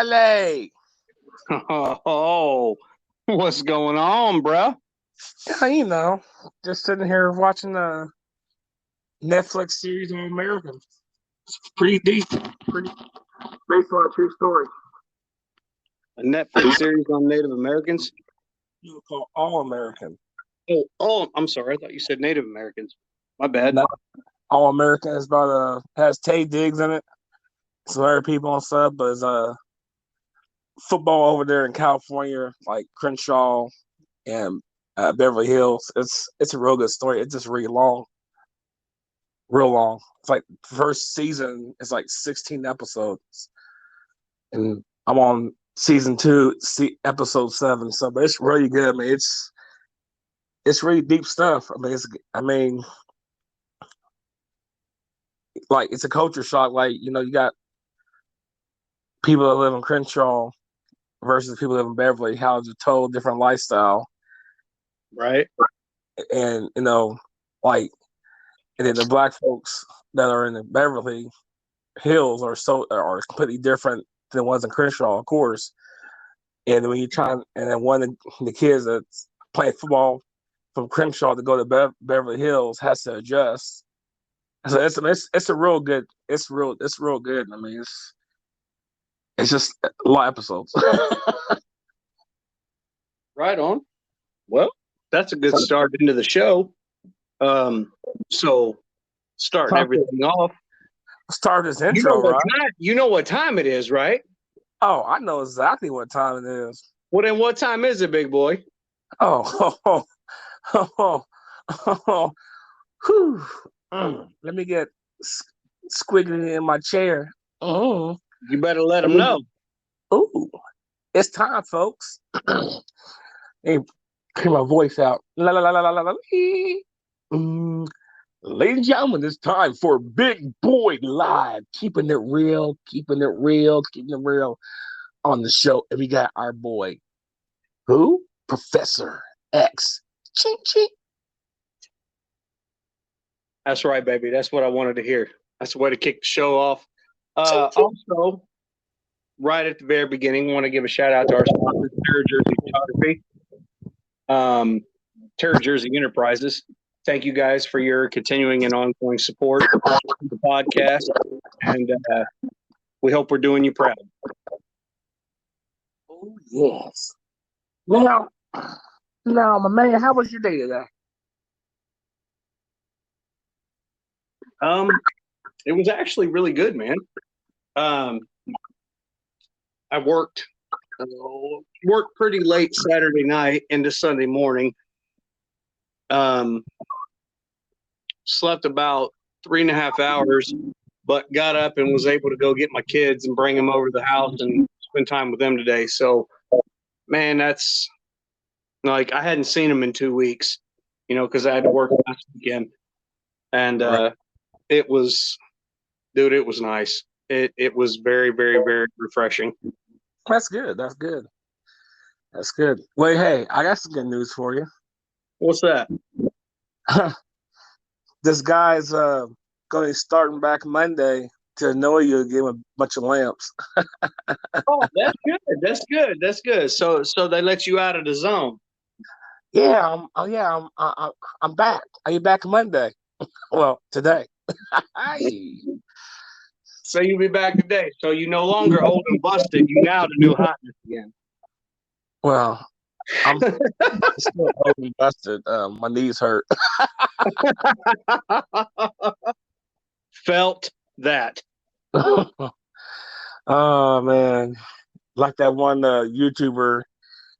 Wale. Oh, what's going on, bruh? Yeah, just sitting here watching the Netflix series on Americans. It's pretty deep, pretty based on a true story. A Netflix series on Native Americans? Called All American. Oh, I'm sorry. I thought you said Native Americans. My bad. No, All American is about has Tay Diggs in it. Some other people on sub, but it's football over there in California, like Crenshaw and Beverly Hills. It's a real good story. It's just really long. Real long. It's like first season is like 16 episodes, and I'm on season 2, episode 7. So, but it's really good. I mean, it's really deep stuff. I mean, like it's a culture shock. Like you got people that live in Crenshaw versus people that live in Beverly. How it's a total different lifestyle, right? And like, and then the black folks that are in the Beverly Hills are completely different than the ones in Crenshaw, of course. And when you try, and then one of the kids that's playing football from Crenshaw to go to Beverly Hills has to adjust. So it's a real good. It's real good. I mean, it's just a lot of episodes. Right on. Well, that's a good start into the show. So starting everything off. Start this intro, right? You know what time it is, right? Oh, I know exactly what time it is. Well, then what time is it, big boy? Whew. Let me get squiggly in my chair. You better let them know. Ooh, it's time, folks. Hey, clear my voice out. La la la la la la. Ladies and gentlemen, it's time for Big Boy Live. Keeping it real on the show. And we got our boy, who? Professor X. Ching ching. That's right, baby. That's what I wanted to hear. That's the way to kick the show off. Also, right at the very beginning, I want to give a shout out to our sponsor, Terra Jersey Photography, Terra Jersey Enterprises. Thank you guys for your continuing and ongoing support of the podcast, and we hope we're doing you proud. Oh yes. Now, my man, how was your day today? It was actually really good, man. I worked pretty late Saturday night into Sunday morning. Slept about 3.5 hours, but got up and was able to go get my kids and bring them over to the house and spend time with them today. So, man, that's like I hadn't seen them in 2 weeks, because I had to work last weekend, and it was nice. It was very, very, very refreshing. That's good. Wait, hey, I got some good news for you. What's that? This guy's going to be starting back Monday to annoy you and give him a bunch of lamps. Oh, that's good. So they let you out of the zone. Yeah, I'm back. Are you back Monday? Well, today. So you'll be back today. So you no longer old and busted. You now the new hotness again. Well, I'm still old and busted. My knees hurt. Felt that. Oh man, like that one YouTuber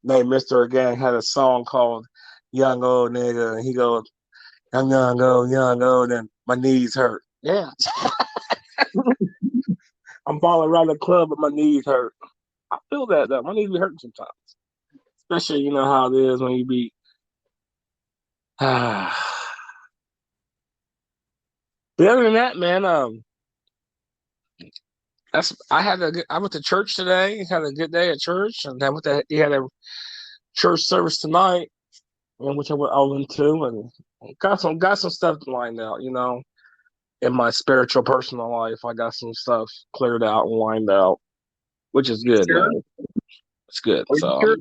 named Mr. Gang had a song called "Young Old Nigga," and he goes, young old, and my knees hurt. Yeah. I'm falling around the club, but my knees hurt. I feel that though. My knees be hurting sometimes, especially how it is when you be. But other than that, man, I went to church today. Had a good day at church, and then he had a church service tonight, in which I went to, and got some stuff lined out. In my spiritual personal life, I got some stuff cleared out and lined out. which is good, Sure. man. It's good. Are you So, sure?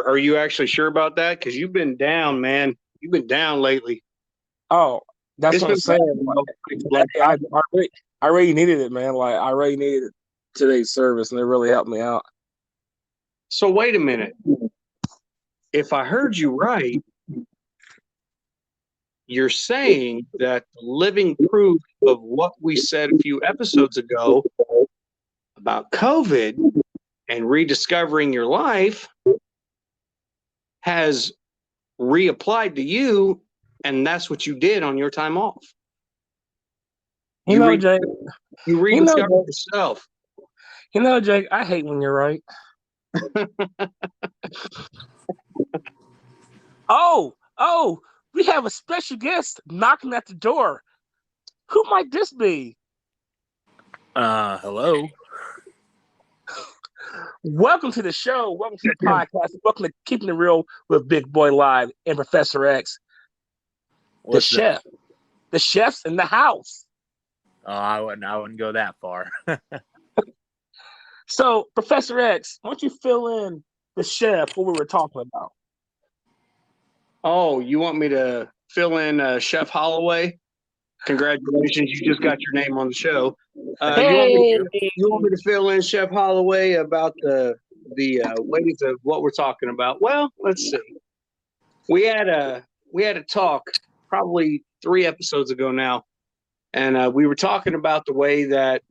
Are you actually sure about that? Because you've been down, man. You've been down lately. oh, that's It's what I'm been saying. bad, you know, like Hey, I really needed it, man. Like I really needed today's service, and it really helped me out. so wait a minute. If I heard you right, you're saying that the living proof of what we said a few episodes ago about COVID and rediscovering your life has reapplied to you, and that's what you did on your time off. You You know, re- Jake. you You know, rediscovered Jake. yourself. You know, Jake. I hate when you're right. Oh, we have a special guest knocking at the door. Who might this be? Hello. Welcome to the show. Welcome to the podcast. Welcome to Keeping It Real with Big Boy Live and Professor X, the chef. The chef's in the house. Oh, I wouldn't go that far. So, Professor X, why don't you fill in the chef what we were talking about? Oh, you want me to fill in Chef Holloway? Congratulations, you just got your name on the show. Hey, You want me to fill in Chef Holloway about the ways of what we're talking about? Well, let's see. We had a talk probably 3 episodes ago now, and we were talking about the way that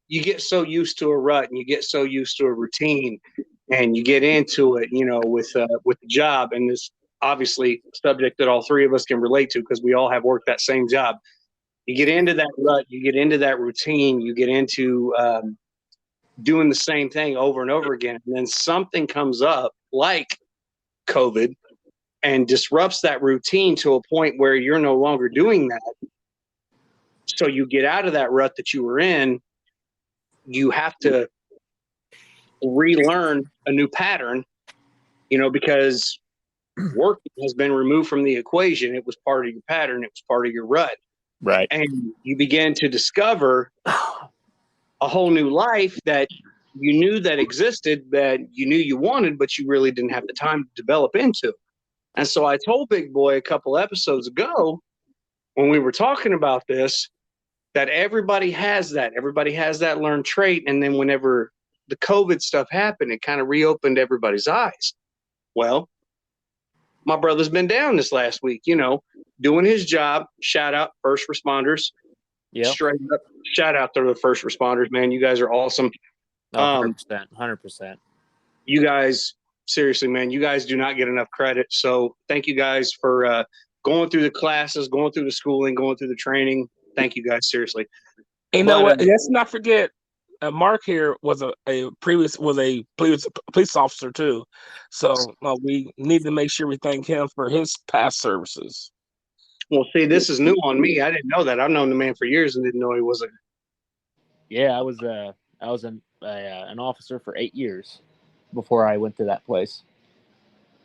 you get so used to a rut and you get so used to a routine, and you get into it, you know, with the job, and this obviously subject that all 3 of us can relate to because we all have worked that same job. You get into that rut, you get into that routine, you get into doing the same thing over and over again, and then something comes up like COVID and disrupts that routine to a point where you're no longer doing that. So you get out of that rut that you were in. You have to relearn a new pattern, you know, because work has been removed from the equation. It was part of your pattern. It was part of your rut. Right. And you begin to discover a whole new life that you knew that existed, that you knew you wanted, but you really didn't have the time to develop into. And so I told Big Boy a couple episodes ago when we were talking about this, that everybody has that. Everybody has that learned trait. And then whenever the COVID stuff happened, it kind of reopened everybody's eyes. Well, my brother's been down this last week, you know, doing his job. Shout out first responders. Yeah. Straight up, shout out to the first responders, man. You guys are awesome. 100%. 100%. You guys, seriously, man, you guys do not get enough credit. So thank you guys for going through the classes, going through the schooling, going through the training. Thank you guys, seriously. you know what? Let's not forget. Mark here was a previous police officer too, so we need to make sure we thank him for his past services. Well, see, this is new on me. I didn't know that. I've known the man for years and didn't know he was a. Yeah, I was an officer for 8 years before I went to that place.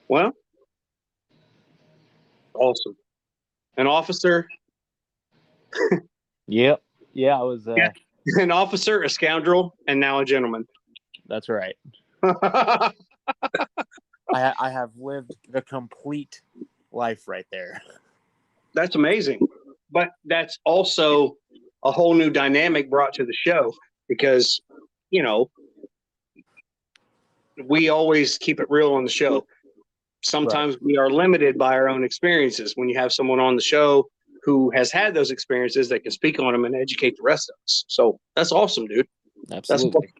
Well, awesome. An officer. Yep. Yeah, I was. An officer, a scoundrel, and now a gentleman. That's right. That's I have lived the complete life right there. amazing. But that's also a whole new dynamic brought to the show because, you know, we always keep it real on the show. Sometimes we are limited by our own experiences. When you have someone on the show who has had those experiences, they can speak on them and educate the rest of us. So that's awesome, dude. Absolutely.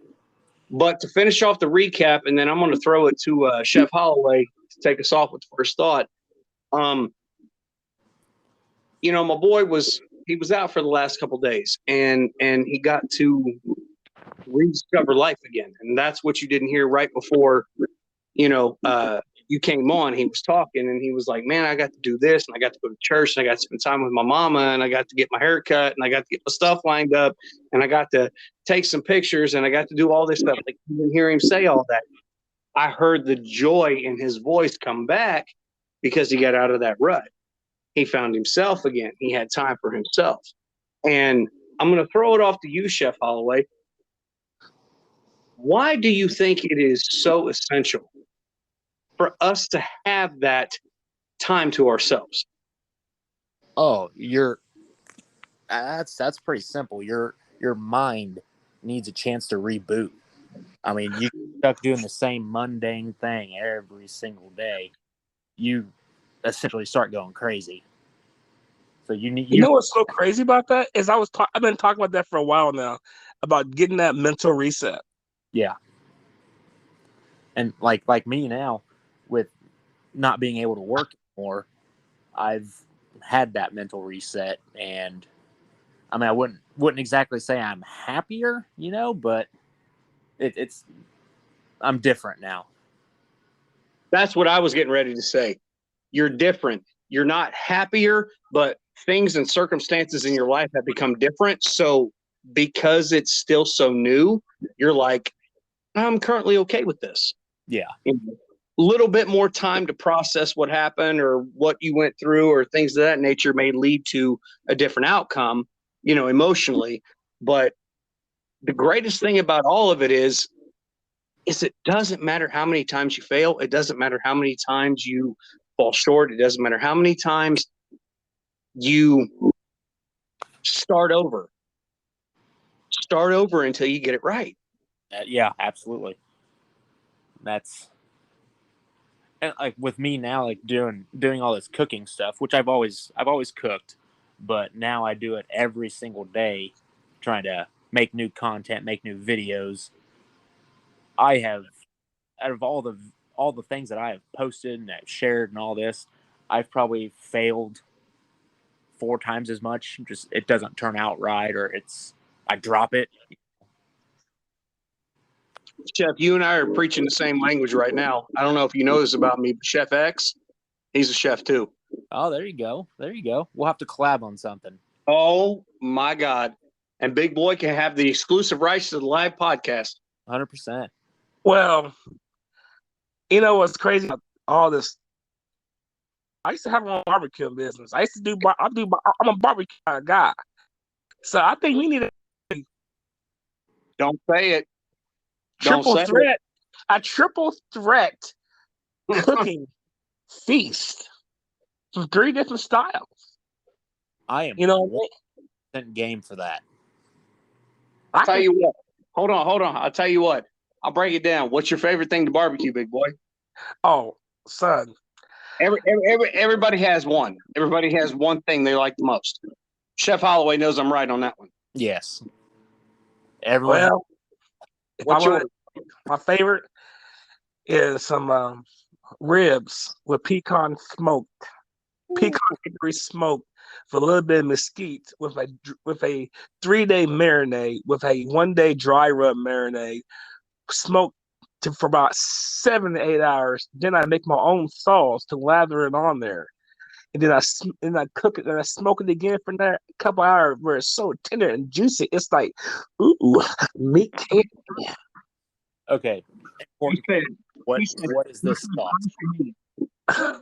But to finish off the recap, and then I'm going to throw it to Chef Holloway to take us off with the first thought. You know, my boy was out for the last couple of days, and he got to rediscover life again. And that's what you didn't hear right before, you know, you came on. He was talking, and he was like, man, I got to do this, and I got to go to church, and I got to spend time with my mama, and I got to get my hair cut, and I got to get my stuff lined up, and I got to take some pictures, and I got to do all this stuff. Like, you didn't hear him say all that. I heard the joy in his voice come back because he got out of that rut. He found himself again. He had time for himself. And I'm going to throw it off to you, Chef Holloway. Why do you think it is so essential for us to have that time to ourselves? Oh, that's pretty simple. Your mind needs a chance to reboot. I mean, you stuck doing the same mundane thing every single day, you essentially start going crazy. So You know what's so crazy about that is I've been talking about that for a while now, about getting that mental reset. Yeah. And like me now, with not being able to work anymore, I've had that mental reset, and I mean, I wouldn't exactly say I'm happier, but it's I'm different now. That's what I was getting ready to say. You're different. You're not happier, but things and circumstances in your life have become different. So because it's still so new, you're like, I'm currently okay with this. Yeah. A little bit more time to process what happened or what you went through or things of that nature may lead to a different outcome, emotionally. But the greatest thing about all of it is it doesn't matter how many times you fail. It doesn't matter how many times you fall short. It doesn't matter how many times you start over. Start over until you get it right. Yeah, absolutely. That's and like with me now, like doing all this cooking stuff, which I've always cooked, but now I do it every single day, trying to make new content, make new videos. I have, out of all the things that I have posted and I've shared and all this, I've probably failed 4 times as much. Just it doesn't turn out right, or I drop it. Chef, you and I are preaching the same language right now. I don't know if you know this about me, but Chef X, he's a chef too. Oh, there you go. There you go. We'll have to collab on something. Oh my God. And Big Boy can have the exclusive rights to the live podcast. 100%. Well, you know what's crazy about all this? I used to have my own barbecue business. I used to do. I'm a barbecue kind of guy, so I think we need a Don't say it. triple threat. A triple threat cooking feast from 3 different styles. I am, You know what I mean? game for that. I'll tell you what. Hold on. I'll tell you what. I'll break it down. What's your favorite thing to barbecue, Big Boy? Oh, son. Everybody has one. Everybody has one thing they like the most. Chef Holloway knows I'm right on that one. Yes. Everyone. Well, what's yours? My favorite is some ribs with pecan smoked, pecan hickory smoked with a little bit of mesquite with a 3-day marinade with a 1-day dry rub marinade, smoked for about 7 to 8 hours. Then I make my own sauce to lather it on there. And then I cook it and I smoke it again for a couple hours where it's so tender and juicy. It's like, ooh, meat candy. Okay. What is this sauce?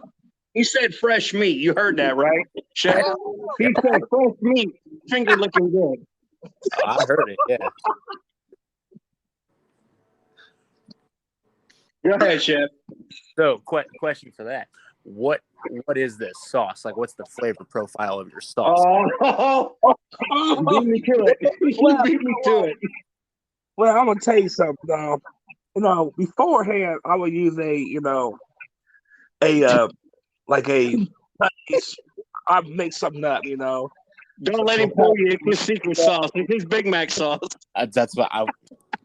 He said fresh meat. You heard that, right, Chef? He said fresh meat. Finger looking good. I heard it, yeah. Go ahead, Chef. So, question for that. What is this sauce? Like, what's the flavor profile of your sauce? You beat me to it. You beat me to it. Well, I'm gonna tell you something, though. Beforehand, I would use I make something up, Don't let him pull you. It's his secret sauce. It's his Big Mac sauce. That's what I.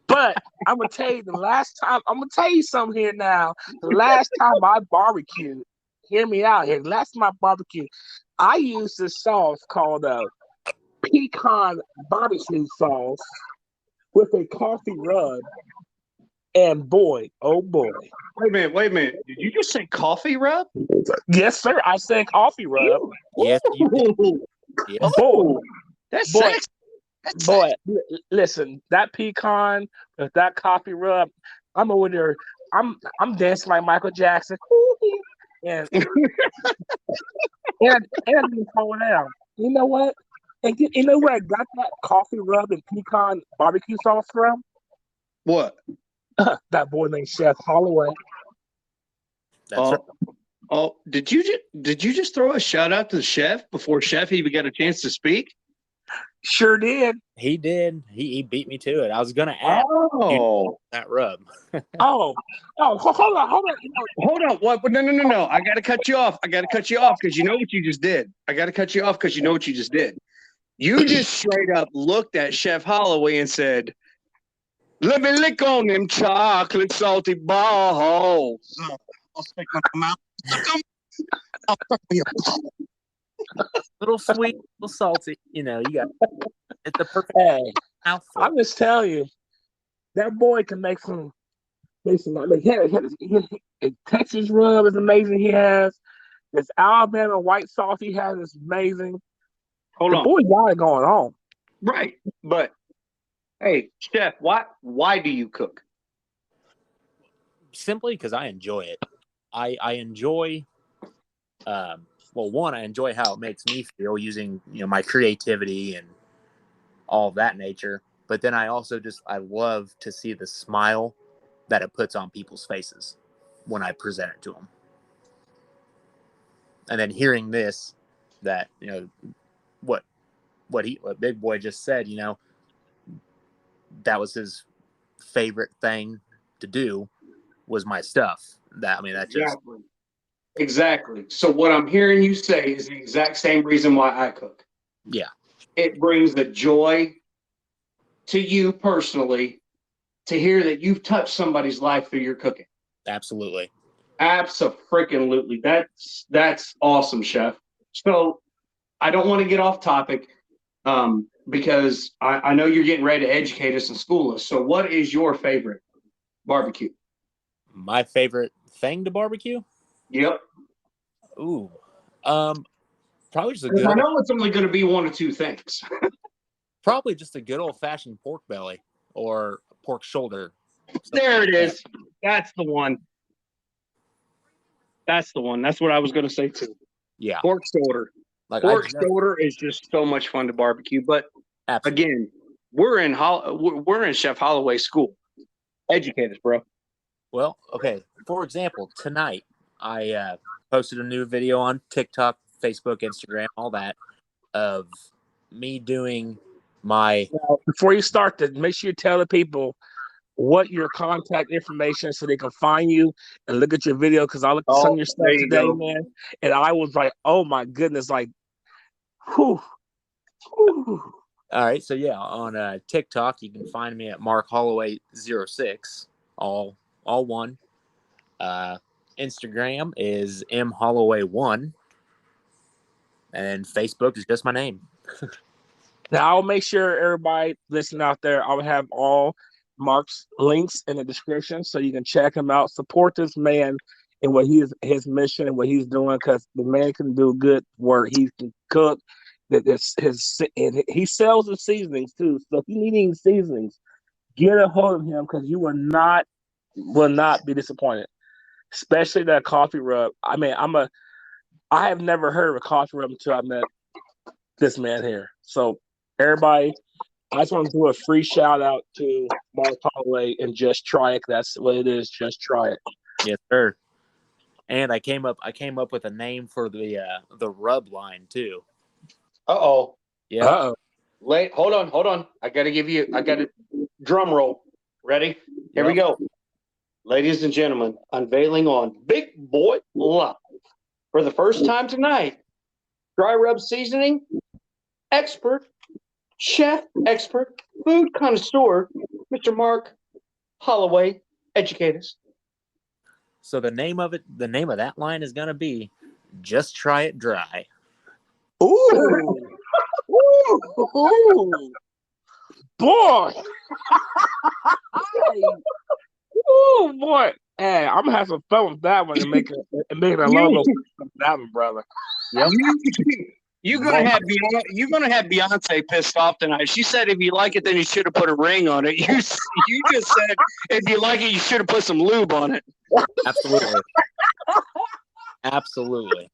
But I'm gonna tell you I'm gonna tell you something here now. The last time I barbecued, hear me out here. The last time I barbecued, I used this sauce called pecan barbecue sauce with a coffee rub. And boy, oh boy. Wait a minute. Did you just say coffee rub? Yes, sir. I said coffee rub. Yes, you did. Yes. Boy, that's sexy. Boy, listen, that pecan with that coffee rub, I'm over there. I'm dancing like Michael Jackson. and going down. You know what? And you know where I got that coffee rub and pecan barbecue sauce from? What? That boy named Chef Holloway. That's right. Oh, did you just throw a shout out to the chef before Chef even got a chance to speak? Sure did. He did. He beat me to it. I was gonna ask that rub. Hold on. Hold on. What? No. I got to cut you off. Because you know what you just did. You just straight up looked at Chef Holloway and said, "Let me lick on them chocolate salty balls." I'll stick my mouth. Little sweet, little salty. You know, you got it's the perfect mouthful. I'm just telling you, that boy can make some. His Texas rub is amazing. He has this Alabama white sauce. He has is amazing. Hold on. The boy got it going on. Right, but hey, Chef, why do you cook? Simply because I enjoy it. I enjoy. One, I enjoy how it makes me feel using my creativity and all of that nature. But then I also I love to see the smile that it puts on people's faces when I present it to them. And then hearing this, that what Big Boy just said, that was his favorite thing to do was my stuff. Exactly. So what I'm hearing you say is the exact same reason why I cook. Yeah. It brings the joy to you personally to hear that you've touched somebody's life through your cooking. Absolutely. Abso-freaking-lutely. That's awesome, Chef. So I don't want to get off topic because I know you're getting ready to educate us and school us. So what is your favorite barbecue? My favorite thing to barbecue? Yep. Ooh. Probably just a good. I know it's only going to be one or two things. Probably just a good old-fashioned pork belly or pork shoulder. There it is. That's the one. That's what I was going to say too. Yeah. Pork shoulder. Pork shoulder is just so much fun to barbecue. But again, we're in Chef Holloway school. Educate us, bro. Well, okay. For example, tonight I posted a new video on TikTok, Facebook, Instagram, all that, of me doing my. Now, before you start to make sure you tell the people what your contact information so they can find you and look at your video, because I looked at some of your stuff today, man, and I was like, oh my goodness, like, whew. All right, so yeah, on TikTok you can find me at Mark Holloway 06, all one. Instagram is mholloway1, and Facebook is just my name. Now I'll make sure everybody listening out there, I'll have all Mark's links in the description so you can check him out. Support this man in what his mission and what he's doing, because the man can do good work. He can cook. And he sells the seasonings too. So if you need any seasonings, get a hold of him, because you will not be disappointed. Especially that coffee rub. I mean, I have never heard of a coffee rub until I met this man here. So everybody, I just want to do a free shout out to Mark Holloway and Just Try It. That's what it is. Just try it. Yes, sir. And I came up with a name for the rub line too. Uh-oh. Yeah. Uh-oh. Hold on. I got a drum roll. Ready? Here we go. Ladies and gentlemen, unveiling on Big Boy Live for the first time tonight, dry rub seasoning expert, chef expert, food connoisseur, Mr. Mark Holloway. Educate us. So the name of that line is gonna be Just Try It Dry. Ooh. Ooh. Boy. Oh boy. Hey, I'm gonna have some fun with that one and making a logo for that one, brother. Yep. You're gonna have Beyonce pissed off tonight. She said if you like it, then you should have put a ring on it. You just said if you like it, you should have put some lube on it. Absolutely. Absolutely.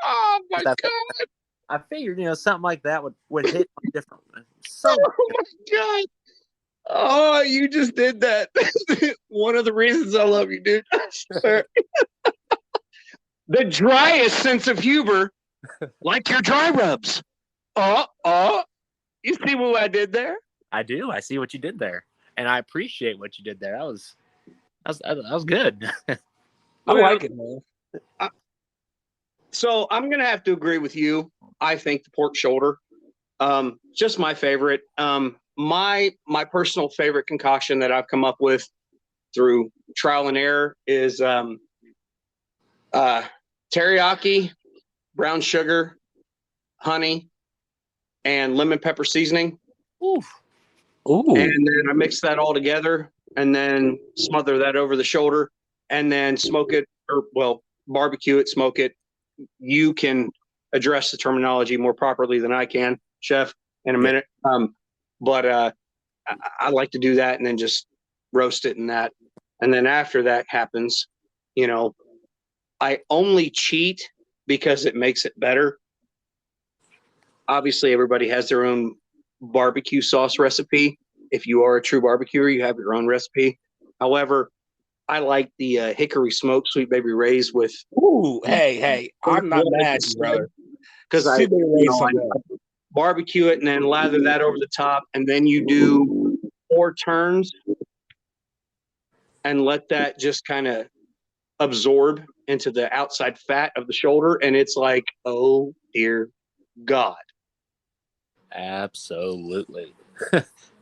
Oh my god! I figured something like that would hit differently. So oh my God. Oh, you just did that. One of the reasons I love you, dude. I swear. The driest sense of humor, like your dry rubs. You see what I did there? I do. I see what you did there, and I appreciate what you did there. That was good. I like it, man. So I'm gonna have to agree with you. I think the pork shoulder, just my favorite. My personal favorite concoction that I've come up with through trial and error is teriyaki, brown sugar, honey, and lemon pepper seasoning. Ooh. And then I mix that all together and then smother that over the shoulder and then smoke it, barbecue it, smoke it. You can address the terminology more properly than I can, Chef, in a minute. But I like to do that and then just roast it in that. And then after that happens, I only cheat because it makes it better. Obviously, everybody has their own barbecue sauce recipe. If you are a true barbecuer, you have your own recipe. However, I like the hickory smoked Sweet Baby Ray's with. Ooh, hey, I'm not mad at you, brother. Because I barbecue it and then lather that over the top, and then you do 4 turns and let that just kind of absorb into the outside fat of the shoulder, and it's like, oh dear God. Absolutely.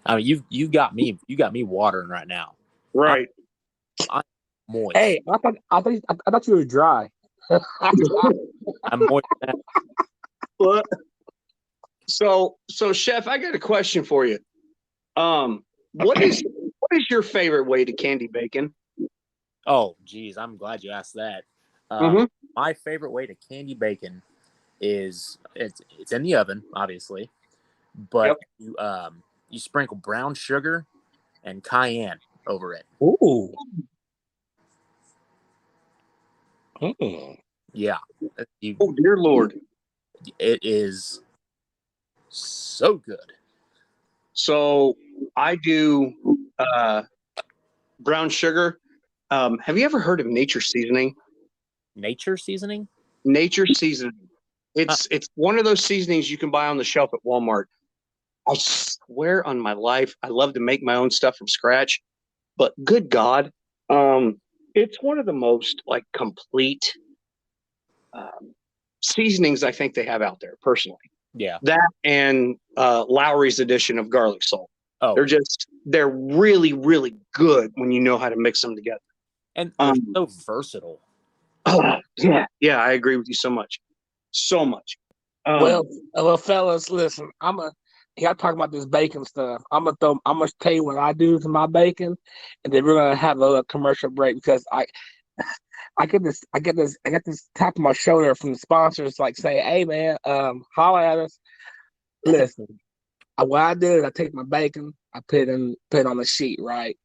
I mean, you got me watering right now. Right. I'm moist. Hey, I thought you were dry. I'm moist now. What? So Chef, I got a question for you. What is your favorite way to candy bacon? Oh, geez, I'm glad you asked that. My favorite way to candy bacon is it's in the oven, obviously, but you sprinkle brown sugar and cayenne over it. Ooh. Yeah. Oh dear Lord. It is so good. So I do brown sugar. Have you ever heard of Nature Seasoning? Nature Seasoning? Nature Seasoning. It's one of those seasonings you can buy on the shelf at Walmart. I swear on my life, I love to make my own stuff from scratch. But good God, it's one of the most complete seasonings I think they have out there, personally. Yeah. That and Lowry's edition of garlic salt. Oh, they're really, really good when you know how to mix them together. And they're so versatile. Oh, yeah. Yeah, I agree with you so much. So much. Well, fellas, listen, y'all talking about this bacon stuff. I'm gonna tell you what I do to my bacon, and then we're gonna have a little commercial break because I get this tap on my shoulder from the sponsors saying, "Hey man, holler at us." Listen, what I do is I take my bacon, I put it on the sheet, right?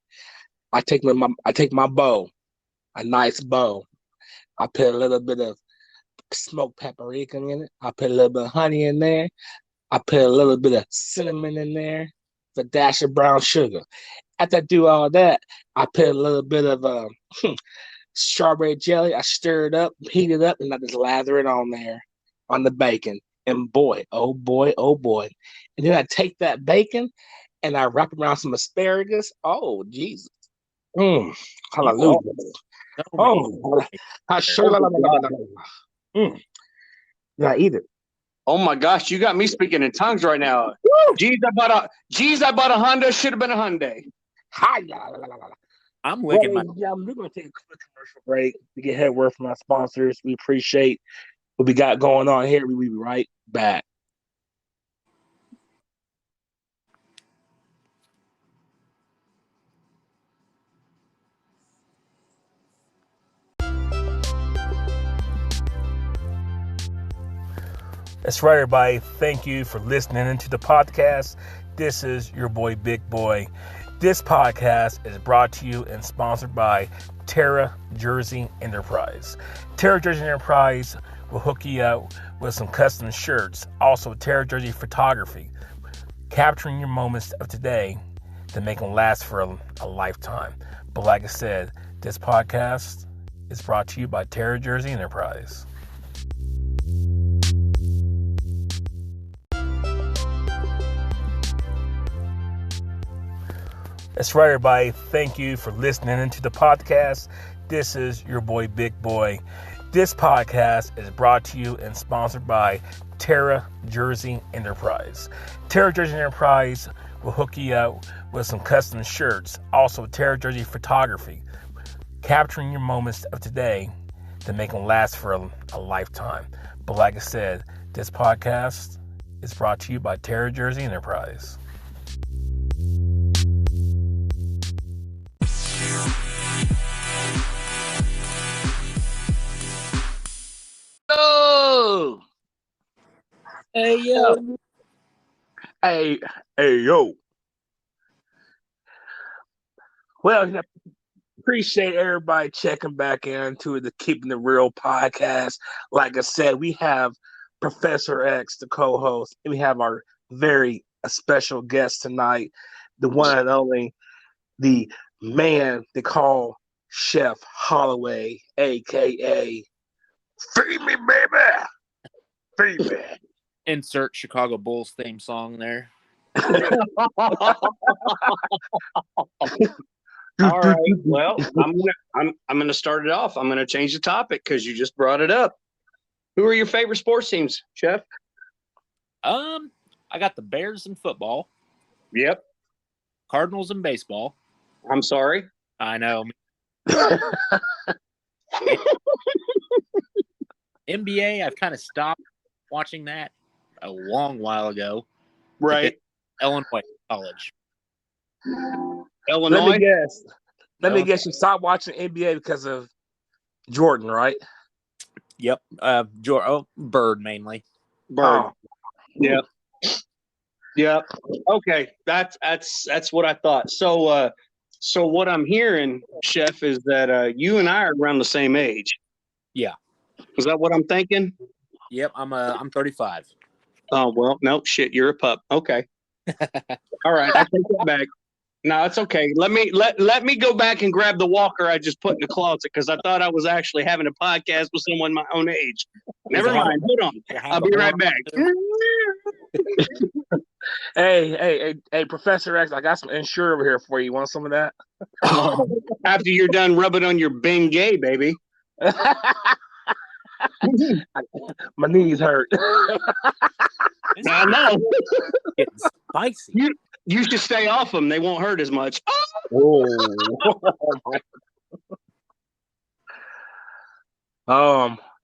I take my bowl, a nice bowl. I put a little bit of smoked paprika in it. I put a little bit of honey in there. I put a little bit of cinnamon in there, a dash of brown sugar. After I do all that, I put a little bit of strawberry jelly. I stir it up, heat it up, and I just lather it on there on the bacon. And boy, oh boy, oh boy. And then I take that bacon and I wrap it around some asparagus. Oh, Jesus. Hallelujah. I sure I eat it. Oh my gosh, you got me speaking in tongues right now. Woo! Geez, I bought a Honda. Should have been a Hyundai. I'm licking my. Yeah, we're going to take a quick commercial break to get head word from our sponsors. We appreciate what we got going on here. We'll be right back. That's right, everybody. Thank you for listening into the podcast. This is your boy, Big Boy. This podcast is brought to you and sponsored by Terra Jersey Enterprise. Terra Jersey Enterprise will hook you up with some custom shirts. Also, Terra Jersey Photography. capturing your moments of today to make them last for a lifetime. But like I said, this podcast is brought to you by Terra Jersey Enterprise. That's right, everybody. Thank you for listening to the podcast. This is your boy, Big Boy. This podcast is brought to you and sponsored by Terra Jersey Enterprise. Terra Jersey Enterprise will hook you up with some custom shirts. Also, Terra Jersey Photography, capturing your moments of today to make them last for a lifetime. But like I said, this podcast is brought to you by Terra Jersey Enterprise. Yo! Hey, yo. Hey, yo. Well, I appreciate everybody checking back into the Keeping It Real podcast. Like I said, we have Professor X, the co-host, and we have our very special guest tonight, the one and only, the man they call Chef Holloway, a.k.a. Feed me, baby! Feed me. Insert Chicago Bulls theme song there. All right. Well, I'm gonna start it off. I'm gonna change the topic because you just brought it up. Who are your favorite sports teams, Chef? I got the Bears in football, Yep. Cardinals in baseball. I'm sorry. I know. NBA, I've kind of stopped watching that a long while ago. Right. Illinois College. Illinois. Let me guess. You stopped watching NBA because of Jordan, right? Yep. Bird mainly. Bird. Oh. Yep. Yep. Okay. That's what I thought. So what I'm hearing, Chef, is that you and I are around the same age. Yeah. Is that what I'm thinking? Yep. I'm 35. Oh well, no shit. You're a pup. Okay. All right. I take it back. No, it's okay. Let me go back and grab the walker I just put in the closet because I thought I was actually having a podcast with someone my own age. Never mind. Hold on. I'll be right back. Hey, Professor X, I got some Ensure over here for you. Want some of that? After you're done rubbing on your Bengay, baby. My knees hurt. I know. Getting spicy. You should stay off them. They won't hurt as much. You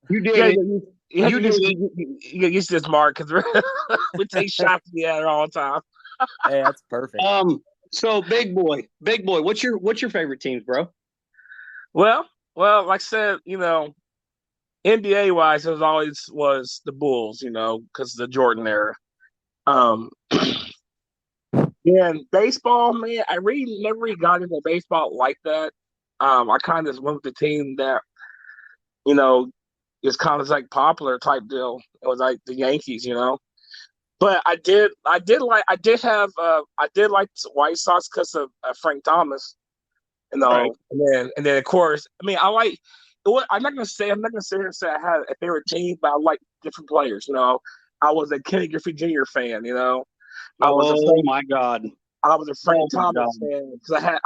did it. You get this mark because we take shots together all the time. Hey, that's perfect. So big boy, what's your favorite teams, bro? Well, like I said, NBA wise, it was the Bulls, because of the Jordan era. And baseball, man, I really never got into baseball like that. I kind of just went with the team that, is kind of like popular type deal. It was like the Yankees, But I did like the White Sox because of Frank Thomas, Right. and then of course, I mean, I'm not gonna sit here and say I had a favorite team, but I like different players. I was a Kenny Griffey Jr. fan. My God. I was a Frank Thomas fan because I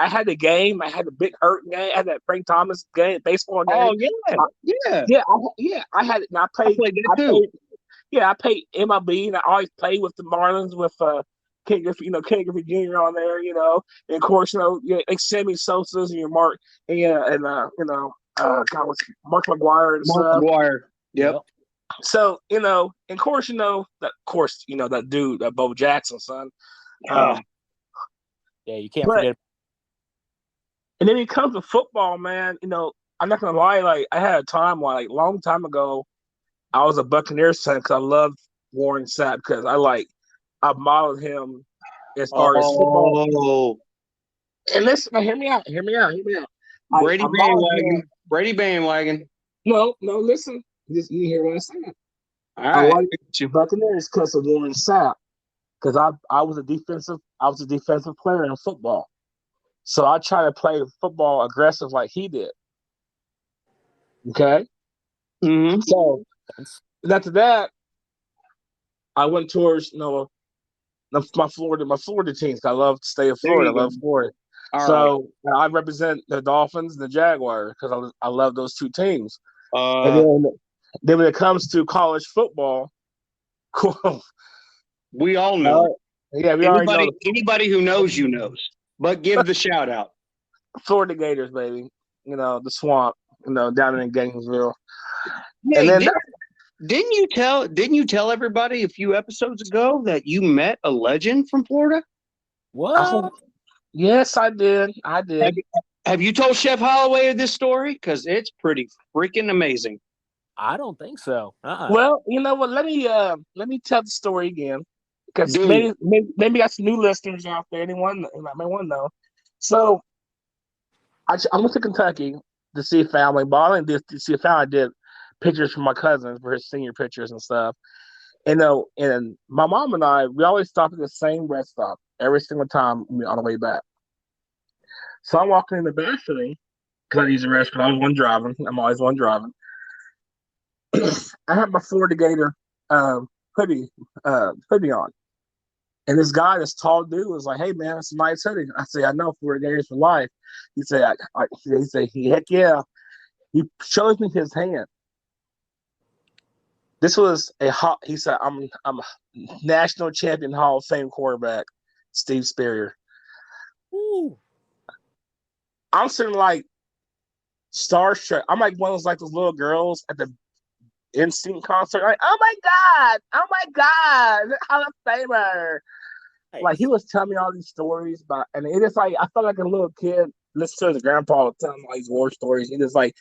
had the game. I had the big hurt game. I had that Frank Thomas game, baseball game. Oh yeah. I had it. And I played that too. I played MLB, and I always played with the Marlins with Kenny Griffey Jr. on there. And of course, like Sammy Sosa's and your Mark and Mark McGuire and stuff. McGuire. Yep. So, and of course, that dude, Bo Jackson, son. Yeah, you can't forget. And then it comes to football, man. I'm not gonna lie. Like, I had a time, like, long time ago, I was a Buccaneers fan because I loved Warren Sapp because I modeled him as far as football. And listen, hear me out. Brady bandwagon. No, listen. You hear what I'm saying? All right. I like Buccaneers because of Warren Sapp. because I was a defensive player in football. So I try to play football aggressive like he did. Okay. Mm-hmm. So after that, I went towards my Florida teams. I love to stay in Florida. I love Florida. So I represent the Dolphins and the Jaguars because I love those two teams. And then when it comes to college football, we all know. Yeah, we already know. Anybody who knows you knows. But give the shout out. Florida Gators, baby. The swamp. Down in Gainesville. Hey, and then didn't you tell everybody a few episodes ago that you met a legend from Florida? What? Yes, I did. Have you told Chef Holloway this story? Because it's pretty freaking amazing. I don't think so. Well, you know what? Let me tell the story again, because maybe got some new listeners out there. Anyone might want to know. So I went to Kentucky to see family, but I did to see a family. I did pictures for my cousins for his senior pictures and stuff. And my mom and I, we always stop at the same rest stop every single time on the way back. So I'm walking in the balcony because I use the rest, because I was one driving. I'm always one driving. I have my Florida Gator hoodie on. And this guy, this tall dude, was like, "Hey man, it's a nice hoodie." I say, "I know, Florida Gators for life." He said, "Heck yeah." He shows me his hand. This was he said, I'm a national champion Hall of Fame quarterback, Steve Spurrier. Ooh. I'm sitting like starstruck. I'm like one of those little girls at the NSYNC concert. Like, oh my God, Hall of Famer. Nice. Like, he was telling me all these stories about, and it is like, I felt like a little kid listening to his grandpa tell him all these war stories. He just like,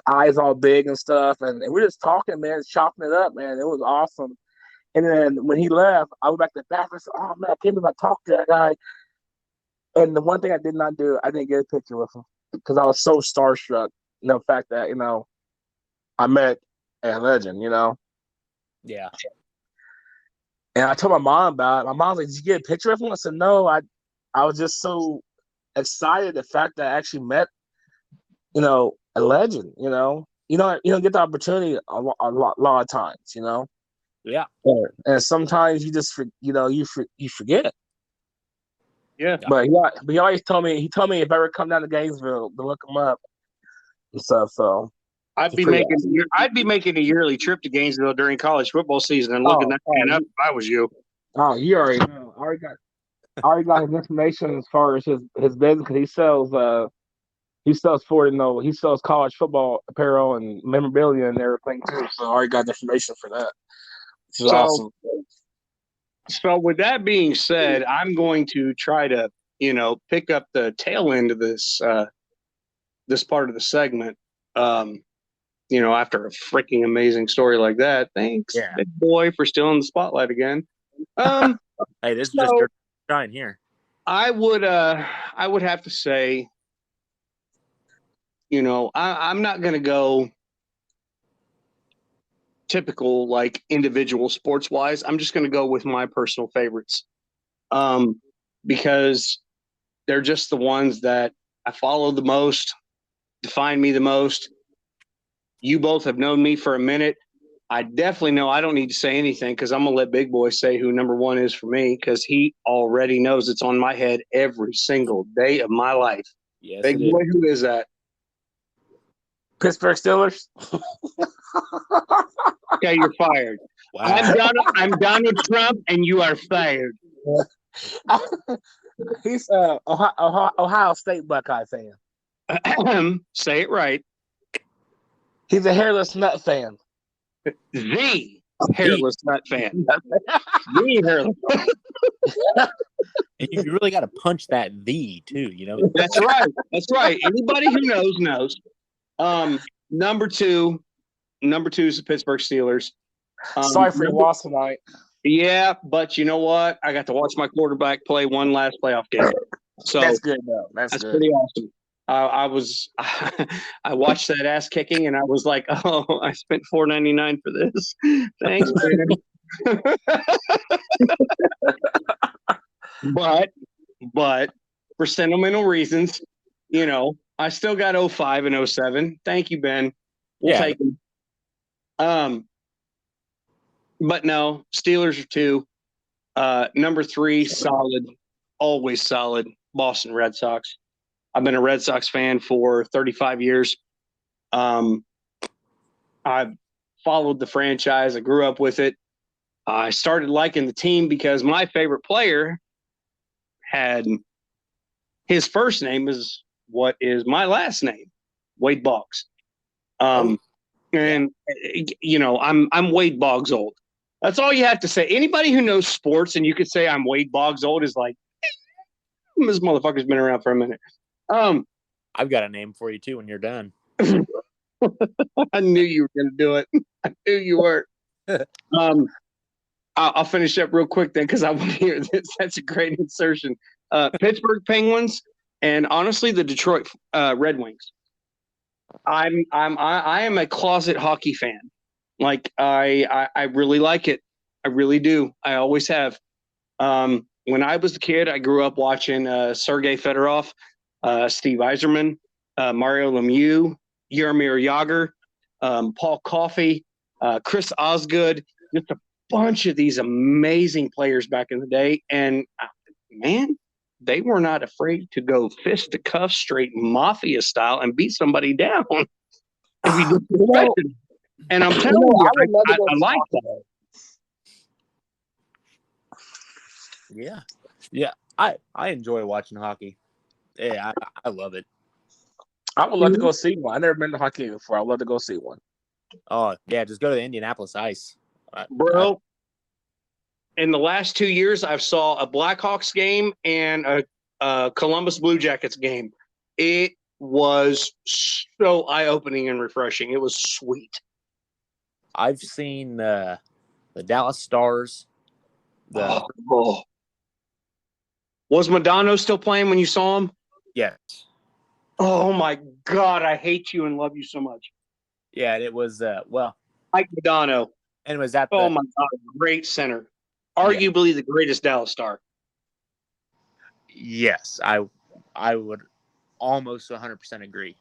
eyes all big and stuff, and we're just talking, man, chopping it up, man. It was awesome. And then when he left, I went back to the back and said, "Oh man, I can't believe I talked to that guy." And the one thing I did not do, I didn't get a picture with him because I was so starstruck. The fact that I met a legend. Yeah. And I told my mom about it. My mom was like, "Did you get a picture of him?" I said, "No, I was just so excited the fact that I actually met, a legend. You don't get the opportunity a lot of times. Yeah. And sometimes you just you forget. Yeah. But he always told me if I ever come down to Gainesville to look him up and stuff. So I'd be making a yearly trip to Gainesville during college football season and looking that man up if I was you. Oh, you already know. I already got his information as far as his business, because he sells he sells college football apparel and memorabilia and everything too. So I already got the information for that. Which is awesome. So with that being said, I'm going to try to, pick up the tail end of this this part of the segment. After a freaking amazing story like that. Thanks, big boy, for stealing the spotlight again. Hey, this is just your shine here. I would have to say, I'm not going to go typical, like, individual sports wise. I'm just going to go with my personal favorites, because they're just the ones that I follow the most, define me the most. You both have known me for a minute. I definitely know I don't need to say anything, because I'm going to let Big Boy say who number one is for me, because he already knows it's on my head every single day of my life. Yes, Big Boy, who is that? Pittsburgh Steelers. Okay, you're fired. Wow. I'm Donald Trump, and you are fired. He's Ohio State Buckeye fan. Say it right. He's a hairless nut fan. The hairless nut fan. The hairless. And you really got to punch that "the" too. That's right. That's right. Anybody who knows. Number two is the Pittsburgh Steelers. Sorry for your loss tonight. Yeah, but you know what? I got to watch my quarterback play one last playoff game. So that's good, though. That's good. Pretty awesome. I watched that ass kicking, and I was like, "Oh, I spent $4.99 for this. Thanks, man." But for sentimental reasons, I still got 05 and 07. Thank you, Ben. We'll take them. But no, Steelers are 2. Number 3, solid, always solid, Boston Red Sox. I've been a Red Sox fan for 35 years. I've followed the franchise. I grew up with it. I started liking the team because my favorite player had his first name is what is my last name, Wade Boggs. And I'm Wade Boggs old. That's all you have to say. Anybody who knows sports and you could say I'm Wade Boggs old is like, this motherfucker's been around for a minute. I've got a name for you too when you're done. I knew you were going to do it. I knew you were. I'll finish up real quick then because I want to hear this. That's a great insertion. Pittsburgh Penguins and honestly the Detroit Red Wings. I am a closet hockey fan. Like I really like it. I really do. I always have. When I was a kid, I grew up watching Sergei Fedorov, Steve Yzerman, Mario Lemieux, Jaromir Jagr, Paul Coffey, Chris Osgood, just a bunch of these amazing players back in the day. And man, they were not afraid to go fist to cuff straight mafia style and beat somebody down. If you disrespected them. And I'm telling you, I like that. Yeah. I enjoy watching hockey. Yeah, I love it. I would love to go see one. I've never been to hockey before. I'd love to go see one. Oh, yeah, just go to the Indianapolis Ice. Bro, in the last 2 years, I've saw a Blackhawks game and a Columbus Blue Jackets game. It was so eye-opening and refreshing. It was sweet. I've seen the Dallas Stars. Was Madonna still playing when you saw him? Yes. Oh, my God. I hate you and love you so much. Yeah, it was, Mike Madonna. And it was at my God, great center. Arguably the greatest Dallas Star. Yes, I would almost 100% agree.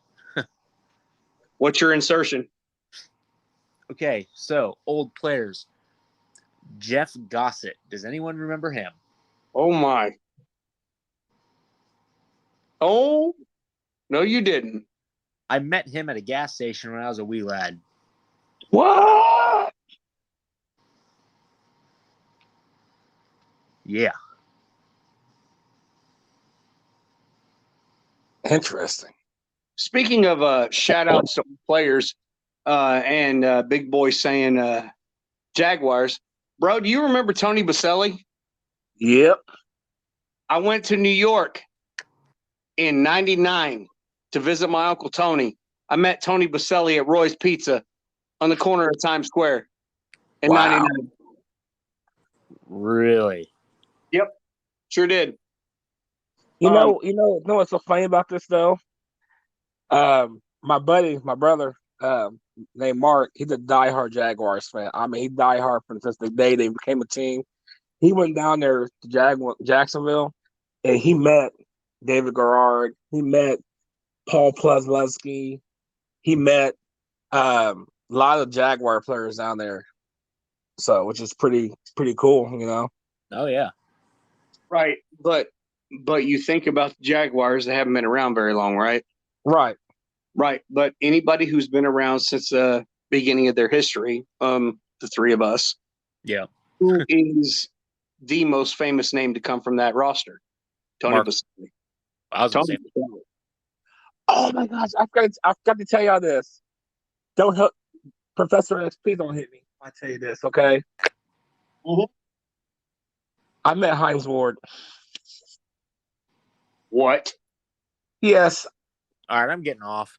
What's your insertion? Okay, so old players. Jeff Gossett. Does anyone remember him? Oh, my. Oh, no, you didn't. I met him at a gas station when I was a wee lad. What? Yeah. Interesting. Speaking of shout outs to players and Big Boy saying Jaguars, bro, do you remember Tony Baselli? Yep. I went to New York in 99 to visit my Uncle Tony. I met Tony Baselli at Roy's Pizza on the corner of Times Square in 99. Really? Yep. Sure did. You know what's so funny about this though? My brother, named Mark, he's a diehard Jaguars fan. I mean, he diehard since the day they became a team. He went down there to Jacksonville, and he met David Garrard. He met Paul Plesleski. He met a lot of Jaguar players down there. So, which is pretty cool, you know. Oh yeah. Right, but you think about the Jaguars, they haven't been around very long, right? Right. Right, but anybody who's been around since the beginning of their history, the three of us, yeah, who is the most famous name to come from that roster? Tony Baselli. Tony Baselli. Oh my gosh, I've got to tell y'all this. Don't help, Professor X. Please don't hit me. I tell you this, okay? Mm-hmm. I met Hines Ward. What? Yes. All right, I'm getting off.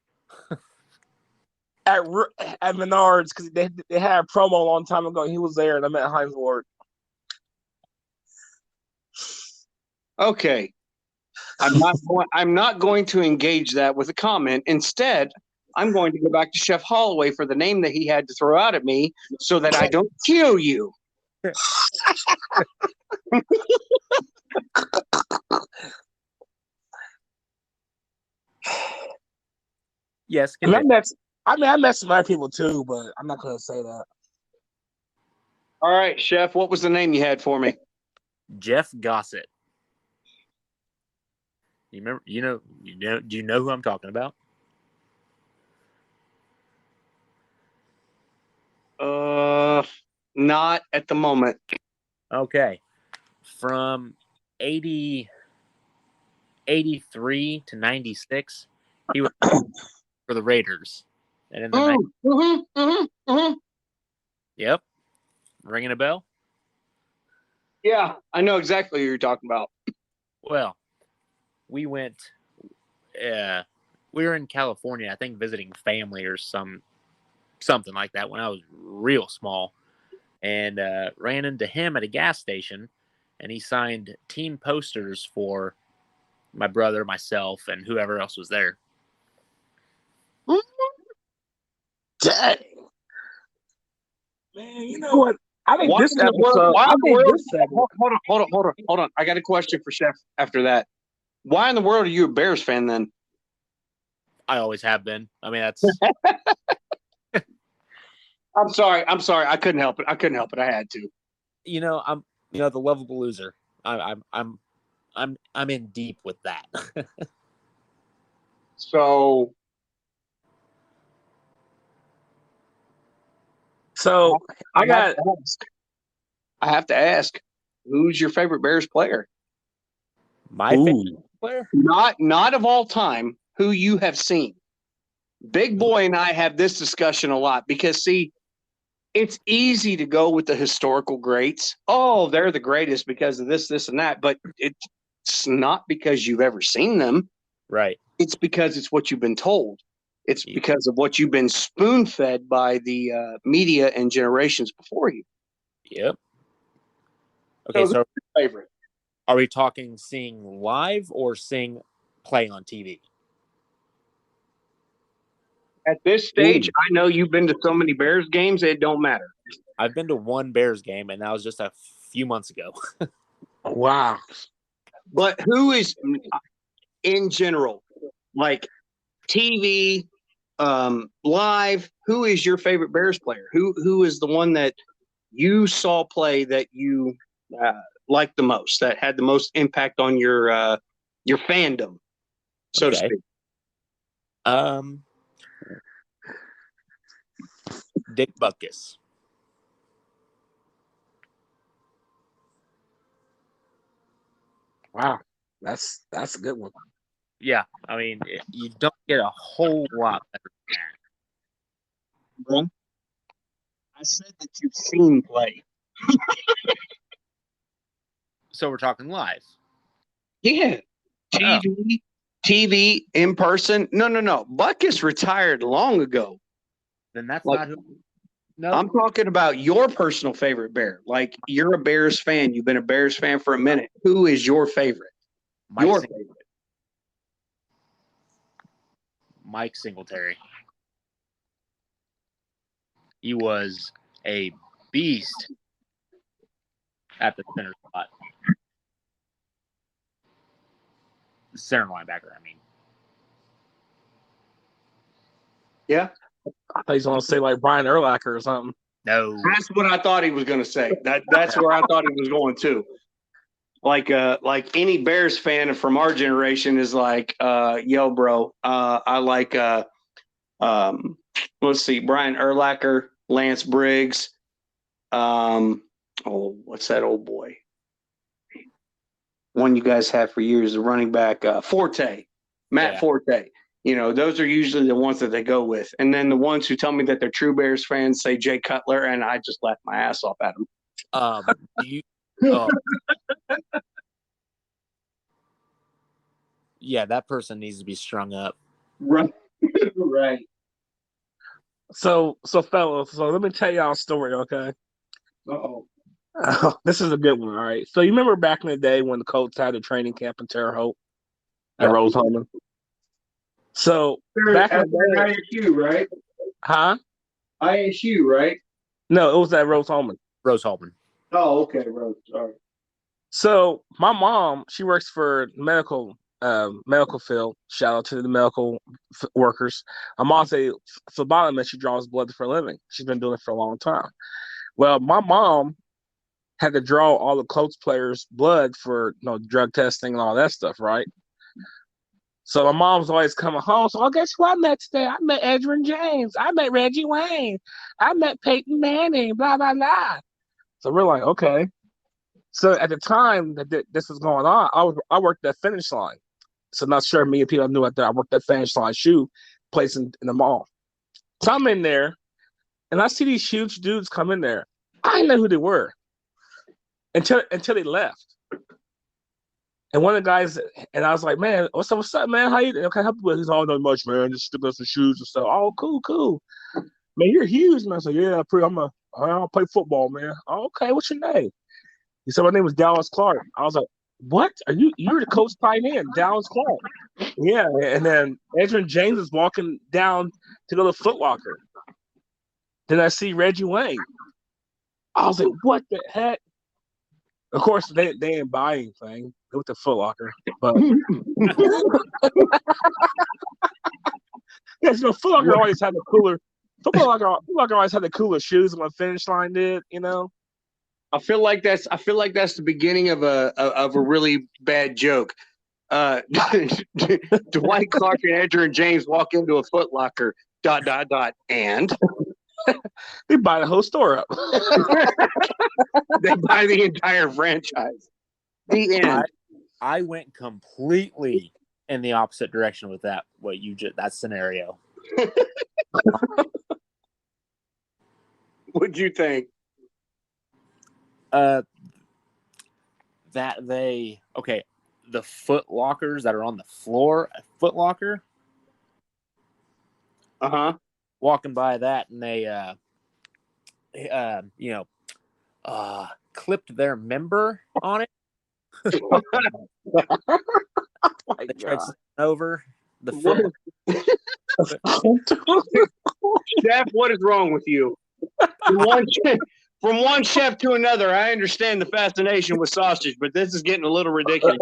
At Menards, because they had a promo a long time ago. He was there, and I met Hines Ward. Okay. I'm not going to engage that with a comment. Instead, I'm going to go back to Chef Holloway for the name that he had to throw out at me so that I don't kill you. Yes, I continue. met some other people too, but I'm not gonna say that. All right, Chef, what was the name you had for me? Jeff Gossett. You remember? Do you know who I'm talking about? Not at the moment. Okay. From 83 to 96, he was for the Raiders. And in the Yep. Ringing a bell? Yeah, I know exactly who you're talking about. Well, we went we were in California, I think visiting family or something like that when I was real small, and ran into him at a gas station, and he signed team posters for my brother, myself, and whoever else was there. Dang. Man, you know what? I think Why this in the episode. world? Why I in the think world? this segment. Hold on. I got a question for Chef after that. Why in the world are you a Bears fan then? I always have been. I mean, that's I'm sorry. I couldn't help it. I had to. I'm the lovable loser. I'm in deep with that. So I got. I have to ask, who's your favorite Bears player? My favorite player? Not of all time, who you have seen. Big Boy and I have this discussion a lot because, see, it's easy to go with the historical greats. Oh, they're the greatest because of this, this, and that. But it's not because you've ever seen them. Right. It's because it's what you've been told. It's because of what you've been spoon-fed by the media and generations before you. Yep. Okay, so favorite. Are we talking seeing live or seeing play on TV? At this stage, I know you've been to so many Bears games, it don't matter. I've been to one Bears game, and that was just a few months ago. Wow. But who is, in general, like TV, live, who is your favorite Bears player? Who is the one that you saw play that you liked the most, that had the most impact on your fandom, so to speak? Dick Butkus. Wow, that's a good one. Yeah, I mean, you don't get a whole lot better than that. I said that you've seen play. So we're talking live. Yeah. TV in person. No. Butkus retired long ago. Then that's not who. No. I'm talking about your personal favorite Bear. Like, you're a Bears fan. You've been a Bears fan for a minute. Who is your favorite? Favorite. Mike Singletary. He was a beast at the center spot. Center linebacker, I mean. Yeah. I thought he was going to say like Brian Urlacher or something. No. That's what I thought he was going to say. That's where I thought he was going to. Like any Bears fan from our generation is like, yo, bro, I like let's see, Brian Urlacher, Lance Briggs. What's that old boy? One you guys have for years, the running back, Forte, Matt Forte. Those are usually the ones that they go with. And then the ones who tell me that they're true Bears fans say Jay Cutler, and I just laugh my ass off at them. Yeah, that person needs to be strung up. Right. Right. So fellas, let me tell y'all a story, okay? Uh-oh. This is a good one, all right? So you remember back in the day when the Colts had a training camp in Terre Haute at Rose-Hulman? So back in the day, ISU, right? Huh? ISU, right? No, it was at Rose-Hulman. Rose-Hulman. Oh, okay, bro. Sorry. So my mom, she works for medical field. Shout out to the medical workers. My mom's a phlebotomist. She draws blood for a living. She's been doing it for a long time. Well, my mom had to draw all the Colts players' blood for drug testing and all that stuff, right? So my mom's always coming home. So guess who I met today? I met Edgerrin James. I met Reggie Wayne. I met Peyton Manning. Blah blah blah. So we're like, okay. So at the time that this was going on, I worked at Finish Line. So not sure many people knew out there. I worked at Finish Line shoe place in the mall. So I'm in there, and I see these huge dudes come in there. I didn't know who they were until they left. And one of the guys, and I was like, man, what's up, man? How you doing? Can I help you with? He's all not much, man. Just stick us some shoes and stuff. Oh, cool. Man, you're huge, man. I said, yeah, I'll play football, man. Oh, okay, what's your name? He said, my name was Dallas Clark. I was like, what? You're the coach tight end, Dallas Clark. Yeah. And then Edgerrin James is walking down to go to Foot Locker. Then I see Reggie Wayne. I was like, what the heck? Of course, they didn't buy anything with the Foot Locker, but yeah, Foot Locker always had the cooler. Foot Locker always had the cooler shoes than what Finish Line did. I feel like that's the beginning of a really bad joke. Dwight Clark and Edgerrin James walk into a Foot Locker. ... And they buy the whole store up. They buy the entire franchise. The end. I went completely in the opposite direction with that. That scenario. What'd you think? The Foot Lockers that are on the floor, a Foot Locker. Walking by that, and they clipped their member on it. My they tried to over the foot. Chef, what is wrong with you? From one chef to another, I understand the fascination with sausage, but this is getting a little ridiculous.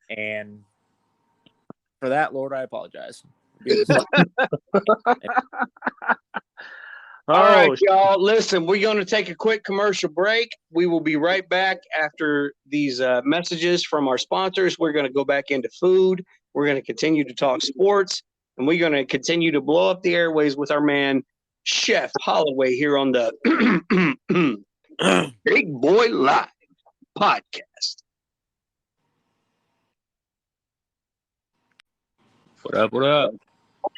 And for that, Lord, I apologize. All right, y'all. Listen, we're going to take a quick commercial break. We will be right back after these messages from our sponsors. We're going to go back into food. We're going to continue to talk sports, and we're going to continue to blow up the airways with our man, Chef Holloway, here on the Big Boy Live podcast. What up? What up?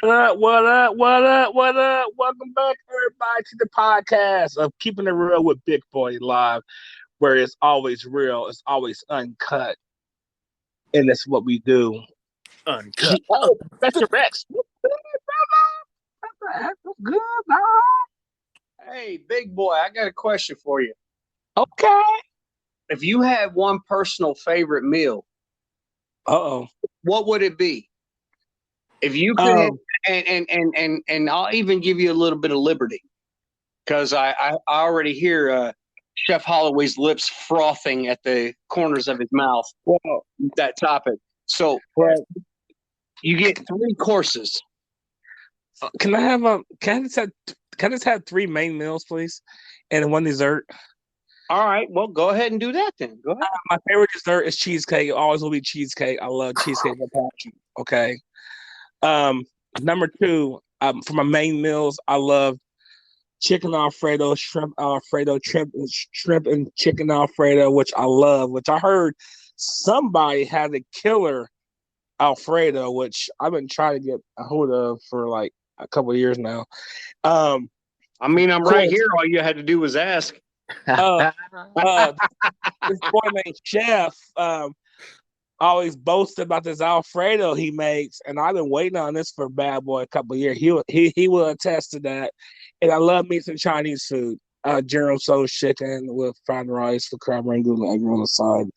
Welcome back, everybody, to the podcast of Keeping It Real with Big Boy Live, where it's always real, it's always uncut, and that's what we do. Uncut. Oh, Mr. Rex. Good, man. Hey, big boy, I got a question for you. Okay. If you had one personal favorite meal, what would it be? If you could, and I'll even give you a little bit of liberty, because I already hear Chef Holloway's lips frothing at the corners of his mouth. Well, that topic. So you get 3 courses. Can I just have 3 main meals, please, and 1 dessert? All right. Well, go ahead and do that then. Go ahead. My favorite dessert is cheesecake. It always will be cheesecake. I love cheesecake with passion. Okay. Number 2, for my main meals, I love chicken Alfredo, shrimp Alfredo, shrimp and chicken Alfredo, which I love. Which I heard somebody had a killer Alfredo, which I've been trying to get a hold of for like a couple of years now. I mean, I'm right here. All you had to do was ask. This boy named Chef always boasts about this Alfredo he makes, and I've been waiting on this for Bad Boy a couple of years. He will attest to that. And I love me some Chinese food. General Tso's chicken with fried rice, with crab rangoon and egg roll on the side.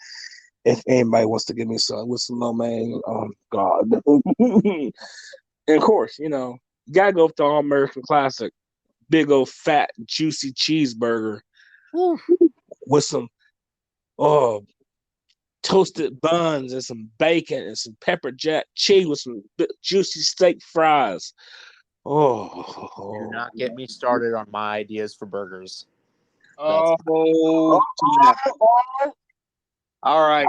If anybody wants to give me some with some lo mein, oh God. And of course, you gotta go with the All American classic, big old fat juicy cheeseburger Woo. with some toasted buns and some bacon and some pepper jack cheese with some juicy steak fries. Do not get me started on my ideas for burgers. Oh, yeah. All right.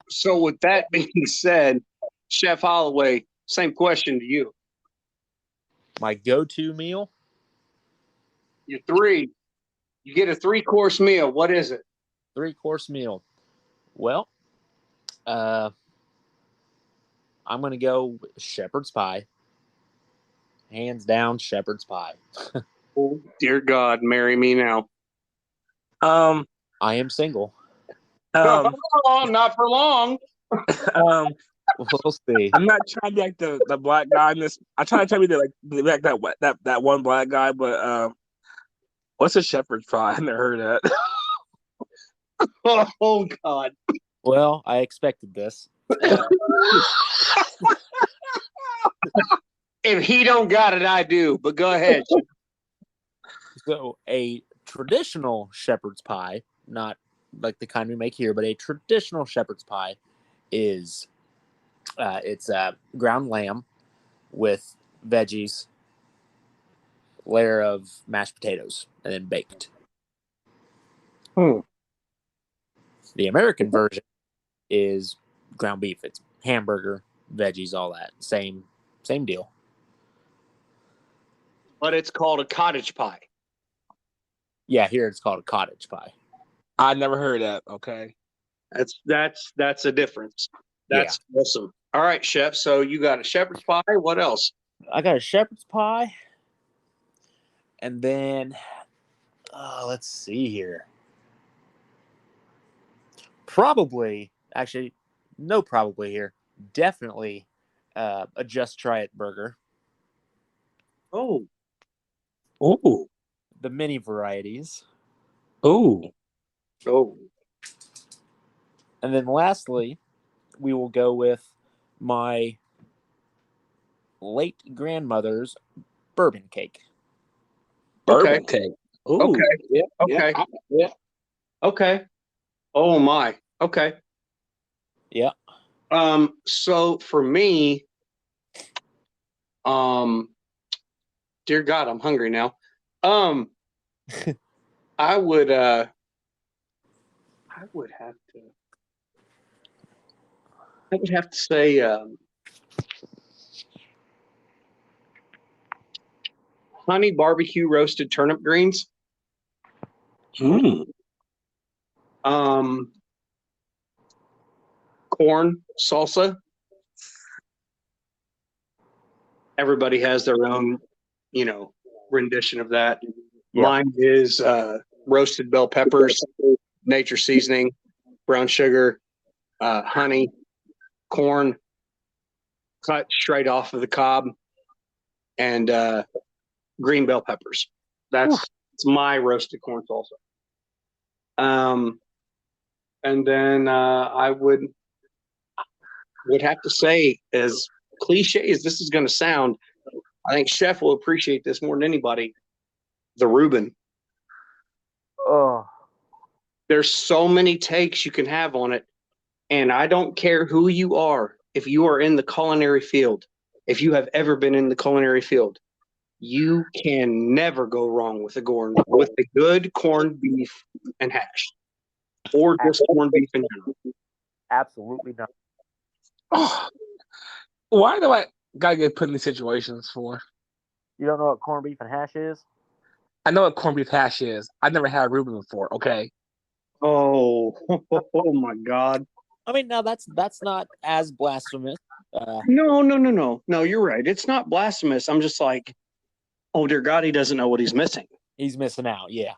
So with that being said, Chef Holloway, same question to you. My go-to meal? You get a 3-course meal. What is it? 3-course meal. Well, I'm going to go with shepherd's pie. Hands down, shepherd's pie. Oh, dear God, marry me now. Um, I am single. Not for long. We'll see. I'm not trying to be like the black guy in this. I try to be like that one black guy, but what's a shepherd's pie? I never heard of that. Oh God. Well, I expected this. If he don't got it, I do. But go ahead. So a traditional shepherd's pie, not like the kind we make here, but a traditional shepherd's pie is it's ground lamb with veggies, layer of mashed potatoes, and then baked. The American version is ground beef. It's hamburger, veggies, all that. Same deal. But it's called a cottage pie. Yeah, here it's called a cottage pie. I never heard that. Okay. That's a difference. That's awesome. All right, chef. So you got a shepherd's pie. What else? I got a shepherd's pie. And then, let's see here. Probably here. Definitely a Just Try It burger. Oh. The mini varieties. Oh. And then lastly, we will go with my late grandmother's bourbon cake. Bourbon cake. Ooh. Okay. Yeah. Okay. Yeah. Okay. Oh my. Okay. Yeah. So for me, dear God, I'm hungry now. I would have to say honey barbecue roasted turnip greens. Corn salsa. Everybody has their own, rendition of that. Yeah. Mine is roasted bell peppers, nature seasoning, brown sugar, honey, corn, cut straight off of the cob, and green bell peppers. That's my roasted corn salsa. And then I would have to say, as cliche as this is going to sound, I think Chef will appreciate this more than anybody. The Reuben. Oh. There's so many takes you can have on it. And I don't care who you are. If you are in the culinary field, if you have ever been in the culinary field, you can never go wrong with a good corned beef and hash. Or just corned beef in general. Absolutely not. Oh, why do I gotta get put in these situations for? You don't know what corned beef and hash is? I know what corned beef hash is. I've never had Reuben before. Okay. Oh my God. I mean, no, that's not as blasphemous. No. You're right. It's not blasphemous. I'm just like, oh dear God, he doesn't know what he's missing. He's missing out. Yeah.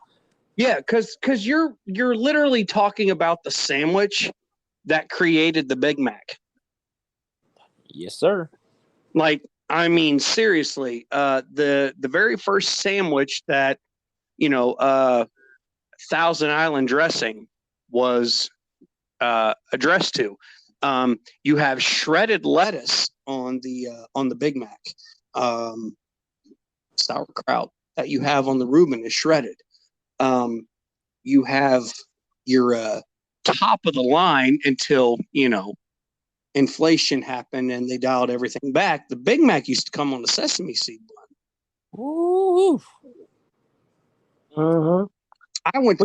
Yeah, because you're literally talking about the sandwich that created the Big Mac. Yes, sir. Like, I mean, seriously, the very first sandwich that, Thousand Island dressing was addressed to. You have shredded lettuce on the Big Mac, sauerkraut, that you have on the Reuben is shredded. You have your top of the line until, inflation happened and they dialed everything back. The Big Mac used to come on a sesame seed bun. Ooh. Mm-hmm. I went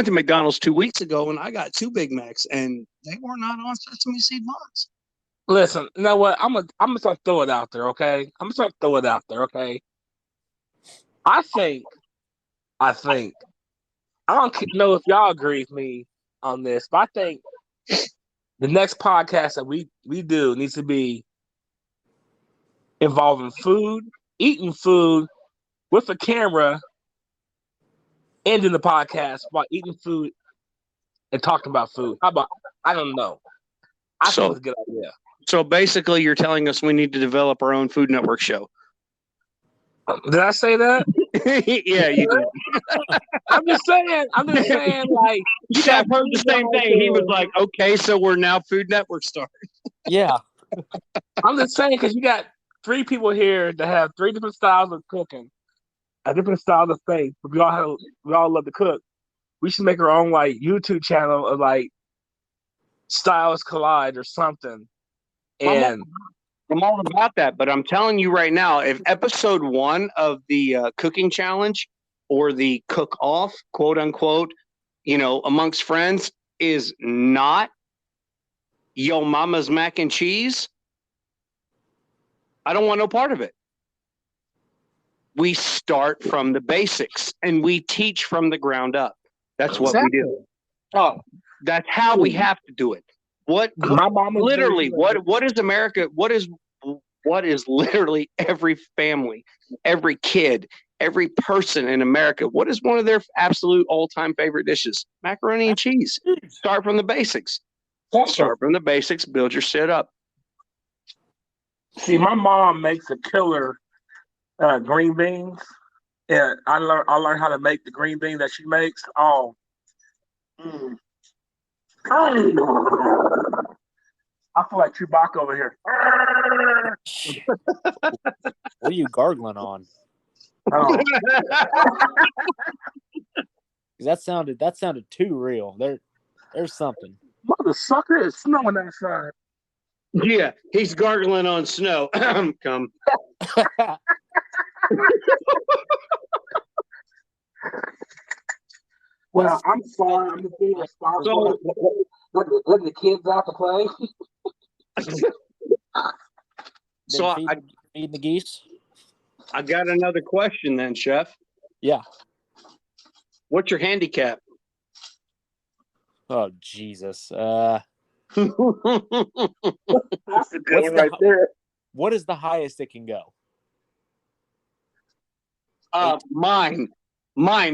to McDonald's 2 weeks ago and I got 2 Big Macs and they were not on sesame seed buns. Listen, you know what? I'm gonna start throw it out there, okay? I'm gonna start throw it out there, okay? I think I don't know if y'all agree with me on this, but I think the next podcast that we do needs to be involving food, eating food with a camera, ending the podcast while eating food and talking about food. How about? I don't know. I think it's a good idea. So basically, you're telling us we need to develop our own Food Network show. Did I say that? Yeah, you did. I'm just saying. Like, Chef heard the same thing. He was like, "Okay, so we're now Food Network stars." Yeah. I'm just saying because you got 3 people here that have 3 different styles of cooking, a different style of things. But we all love to cook. We should make our own like YouTube channel of like Styles Collide or something. And I'm all about that, but I'm telling you right now, if episode 1 of the cooking challenge or the cook off, quote unquote, amongst friends is not Yo Mama's mac and cheese, I don't want no part of it. We start from the basics and we teach from the ground up. That's what we do. Oh, that's how we have to do it. What is America? What is literally every family, every kid, every person in America? What is one of their absolute all-time favorite dishes? Macaroni and cheese. Start from the basics. Start from the basics. Build your shit up. See, my mom makes a killer green beans, and I learned how to make the green beans that she makes. Oh. I feel like Chewbacca over here. What are you gargling on? Oh. That sounded too real. There's something. Mother sucker, it's snowing outside. Yeah, he's gargling on snow. Come. Well, I'm sorry. I'm just being responsible. Let the kids out to play. So feeding the geese. I got another question then, Chef. Yeah. What's your handicap? Oh Jesus. That's a good one right there. What is the highest it can go? Mine.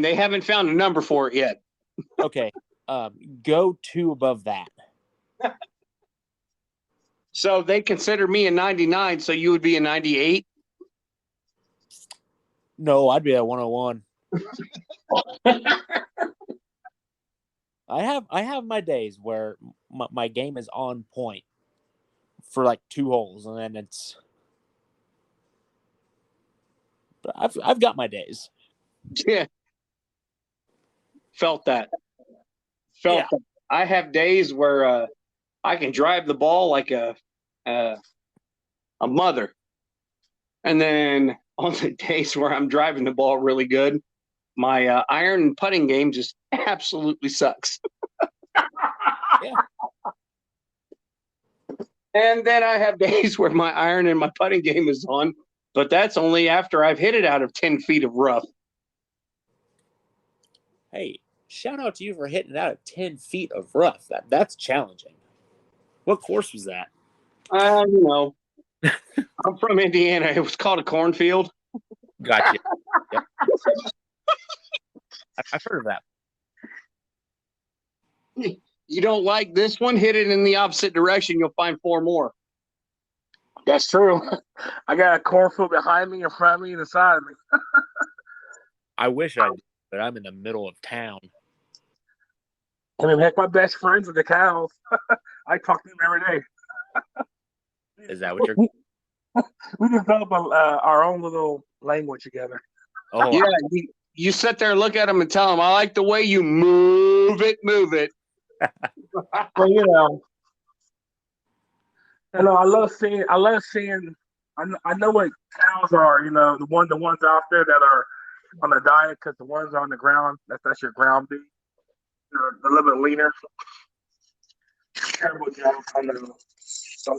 They haven't found a number for it yet. Okay. Go 2 above that. So they consider me a 99, so you would be a 98? No, I'd be at 101. I have my days where my game is on point for like 2 holes, and then it's. But I've got my days. Yeah. Felt that. That. I have days where I can drive the ball like a mother, and then on the days where I'm driving the ball really good, my iron and putting game just absolutely sucks. Yeah. And then I have days where my iron and my putting game is on, but that's only after I've hit it out of 10 feet of rough. Hey, shout out to you for hitting it out of 10 feet of rough. That's challenging. What course was that? I'm from Indiana. It was called a cornfield. Gotcha. Yep. I've heard of that. You don't like this one? Hit it in the opposite direction. You'll find 4 more. That's true. I got a cornfield behind me, in front of me, and beside me. I wish I did, but I'm in the middle of town. I mean, heck, my best friends are the cows. I talk to them every day. Is that what you're? We develop our own little language together. Oh, Yeah, you sit there, look at them, and tell them, "I like the way you move it, move it." Well, I love seeing. I know what cows are. The ones out there that are on the diet, because the ones on the ground, that's your ground beef. They're a little bit leaner. Terrible job on the. So,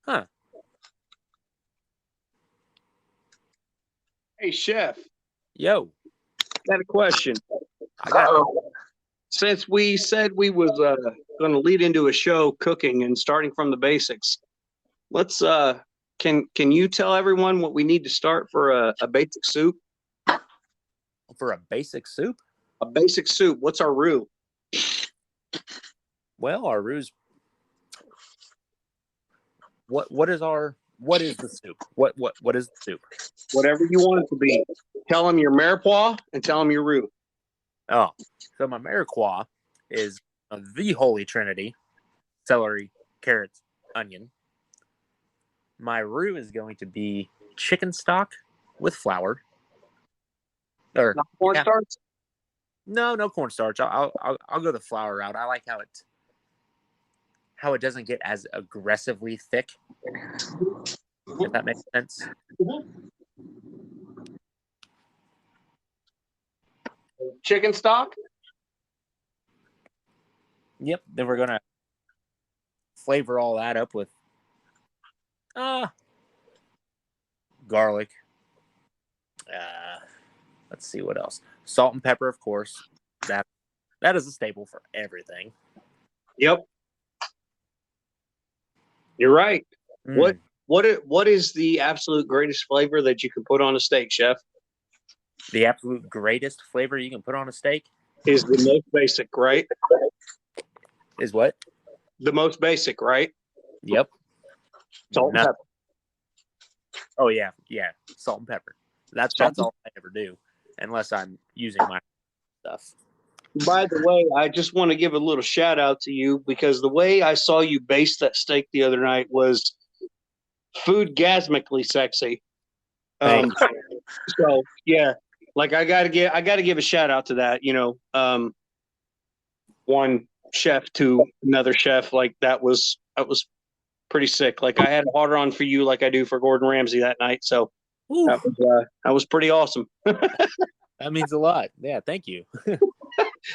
huh? Hey, chef, Yo, got a question. I got. Since we said we was going to lead into a show cooking and starting from the basics, let's can you tell everyone what we need to start for a basic soup? For a basic soup? A basic soup. What's our roux? Well, our roux. What is the soup? What is the soup? Whatever you want it to be. Tell them your mirepoix and tell them your roux. Oh, so my mirepoix is the Holy Trinity: celery, carrots, onion. My roux is going to be chicken stock with flour. Or Not cornstarch? No cornstarch. I'll go the flour route. I like how it doesn't get as aggressively thick. If that makes sense. Chicken stock? Yep. Then we're gonna flavor all that up with garlic. Let's see what else. Salt and pepper, of course. That is a staple for everything. Yep. You're right. Mm. What is the absolute greatest flavor that you can put on a steak, chef? The absolute greatest flavor you can put on a steak Is the most basic, right? is what? The most basic, right? Yep. Salt and pepper. Oh yeah. Salt and pepper. That's all I ever do, unless I'm using my stuff. By the way, I just want to give a little shout out to you, because the way I saw you baste that steak the other night was foodgasmically sexy. So yeah, like I gotta give a shout out to that. One chef to another chef, like that was pretty sick. Like I had a hard on for you, like I do for Gordon Ramsay that night. So that was pretty awesome. That means a lot. Yeah, thank you.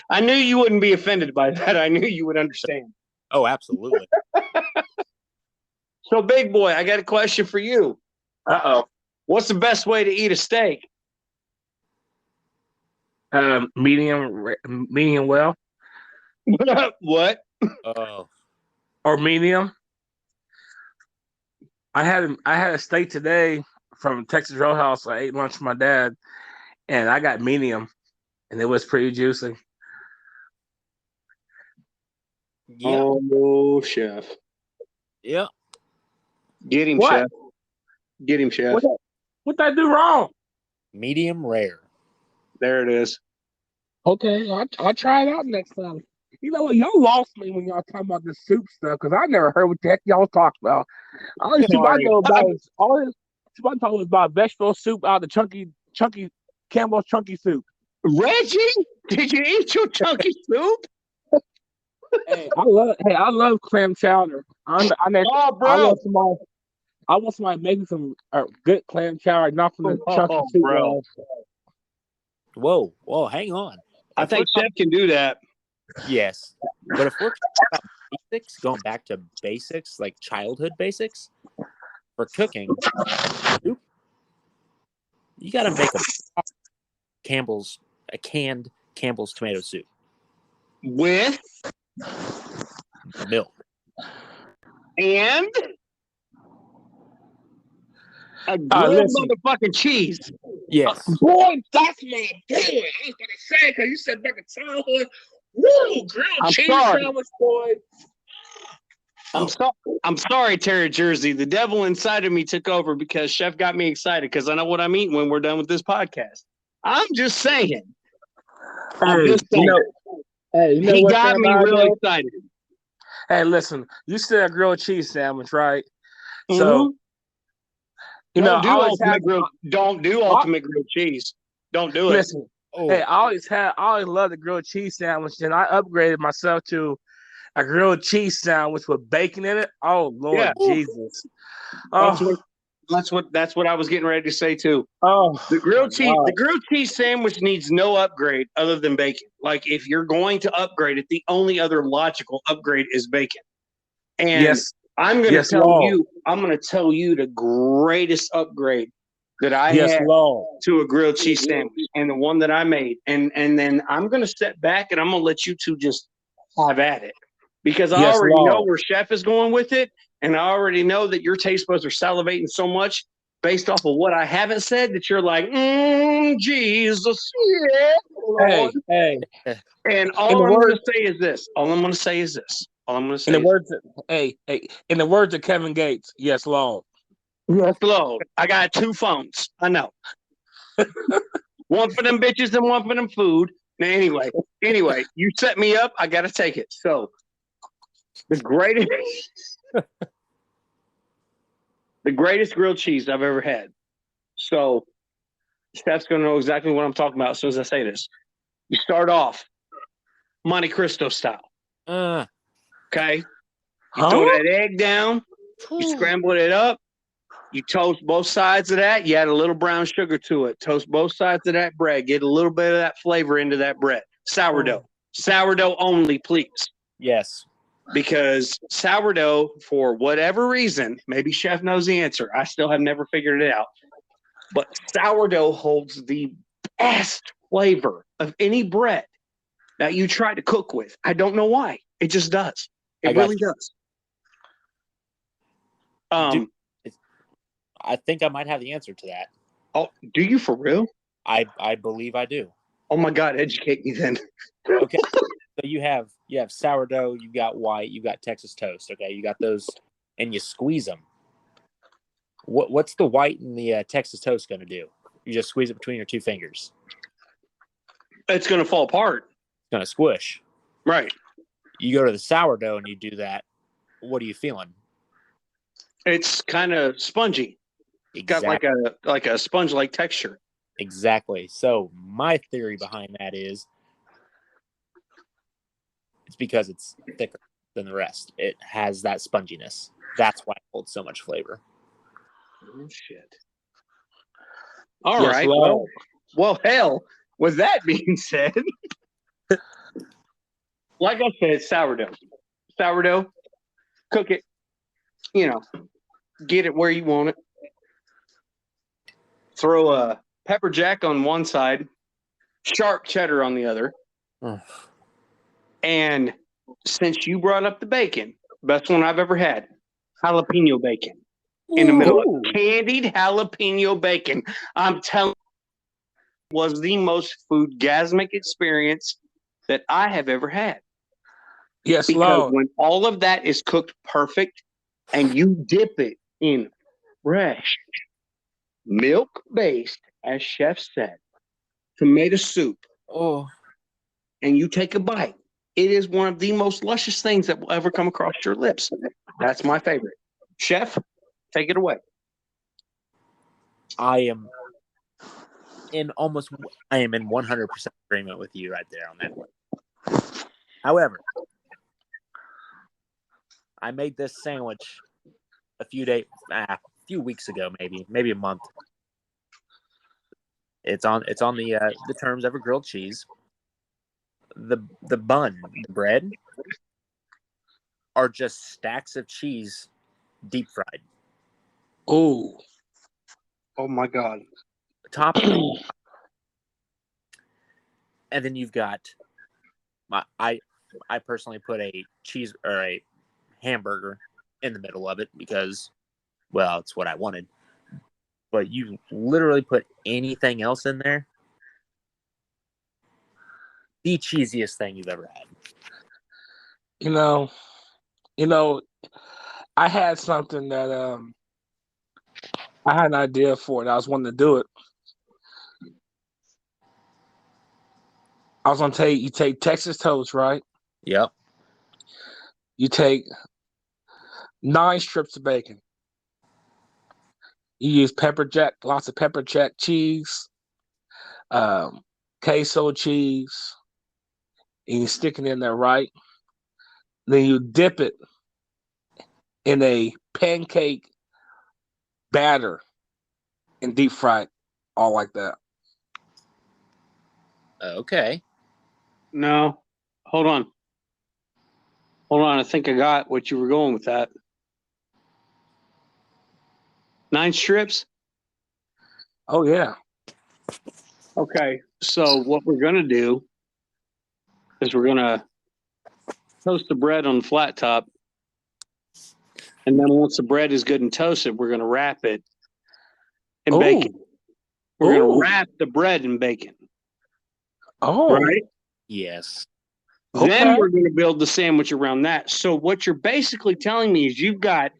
I knew you wouldn't be offended by that. I knew you would understand. Oh, absolutely. So, big boy, I got a question for you. Uh-oh. What's the best way to eat a steak? Medium well. What? Oh. Or medium. I had a steak today from Texas Roadhouse. I ate lunch with my dad, and I got medium, and it was pretty juicy. Yeah. Oh, chef. Yeah. Get him, What? chef. Get him, chef. What did I do wrong? Medium rare. There it is. Okay, I'll try it out next time. You know what? Y'all lost me when y'all talking about the soup stuff, because I never heard what the heck y'all talked about. All the soup I know about is about vegetable soup out of chunky Campbell's chunky soup. Reggie, did you eat your chunky soup? Hey, I love clam chowder. Bro. I want somebody making some good clam chowder, not from the chunky soup. Bro. Whoa, hang on. I think chef can do that. Yes. But if we're talking about basics, going back to basics, like childhood basics, for cooking, you got to make a canned Campbell's tomato soup. With? Milk. And? A good motherfucking cheese. Yes. Boy, that's my boy. I was going to say, because you said back in childhood, woo, grilled cheese sandwich, boy. I'm sorry, Terry Jersey. The devil inside of me took over because Chef got me excited because I know what I'm eating when we're done with this podcast. I'm just saying. He got me real excited. Hey, listen, you said a grilled cheese sandwich, right? Mm-hmm. So You know, I always have. Don't do ultimate grilled cheese. Don't do it. Listen, hey, I always loved the grilled cheese sandwich, and I upgraded myself to a grilled cheese sandwich with bacon in it. Oh Lord Jesus! Oh, That's what I was getting ready to say too. oh, the grilled cheese sandwich needs no upgrade other than bacon. Like if you're going to upgrade it, the only other logical upgrade is bacon. And yes, I'm going to tell you the greatest upgrade that I had to a grilled cheese sandwich, and the one that I made, and then I'm going to step back and I'm going to let you two just have at it, because I already know where Chef is going with it, and I already know that your taste buds are salivating so much based off of what I haven't said that you're like, Jesus, yeah, Lord. Hey. And all I'm going to say is this. In the words of Kevin Gates, yes, Lord. Yes, Lord. I got 2 phones. I know. One for them bitches and one for them food. Now, anyway, you set me up. I got to take it. So, the greatest grilled cheese I've ever had. So, Steph's going to know exactly what I'm talking about as soon as I say this. You start off Monte Cristo style. Okay? You throw that egg down. You scramble it up. You toast both sides of that. You add a little brown sugar to it. Toast both sides of that bread. Get a little bit of that flavor into that bread. Sourdough. Sourdough only, please. Yes. Because sourdough, for whatever reason, maybe Chef knows the answer. I still have never figured it out. But sourdough holds the best flavor of any bread that you try to cook with. I don't know why. It just does. It really does. I think I might have the answer to that. Oh, do you for real? I believe I do. Oh my God, educate me then. Okay. So you have sourdough, you got white, you got Texas toast. Okay, you got those, and you squeeze them. What's the white and the Texas toast going to do? You just squeeze it between your 2 fingers. It's going to fall apart. It's going to squish. Right. You go to the sourdough and you do that. What are you feeling? It's kind of spongy. Exactly. Got like a sponge-like texture. Exactly. So my theory behind that is it's because it's thicker than the rest. It has that sponginess. That's why it holds so much flavor. Oh, shit. All right. Well, hell, with that being said, like I said, sourdough, cook it, get it where you want it. Throw a pepper jack on one side, sharp cheddar on the other. And since you brought up the bacon, best one I've ever had, jalapeno bacon in the middle of it. Candied jalapeno bacon. I'm telling you, was the most foodgasmic experience that I have ever had. Yes, because Lord. when all of that is cooked perfect and you dip it in fresh milk-based, as Chef said, tomato soup, and you take a bite, it is one of the most luscious things that will ever come across your lips. That's my favorite. Chef, take it away. I am in 100% agreement with you right there on that one. However, I made this sandwich a few weeks ago, maybe a month. It's on the terms of a grilled cheese. The bun, the bread, are just stacks of cheese, deep fried. Oh my God! Top, and then you've got I personally put a cheese or a hamburger in the middle of it because, well, it's what I wanted. But you literally put anything else in there, the cheesiest thing you've ever had. I had something that I had an idea for it. I was wanting to do it. I was gonna tell you take Texas toast, right? Yep. You take 9 strips of bacon. You use pepper jack, lots of pepper jack cheese, um, queso cheese, and you stick it in there right. Then you dip it in a pancake batter and deep fry it all like that. Okay. No, hold on. Hold on. I think I got what you were going with that. 9 strips? Oh yeah. Okay. So what we're going to do is we're going to toast the bread on the flat top. And then once the bread is good and toasted, we're going to wrap it in bacon. We're going to wrap the bread in bacon. Oh. Right? Yes. Okay. Then we're going to build the sandwich around that. So what you're basically telling me is you've got,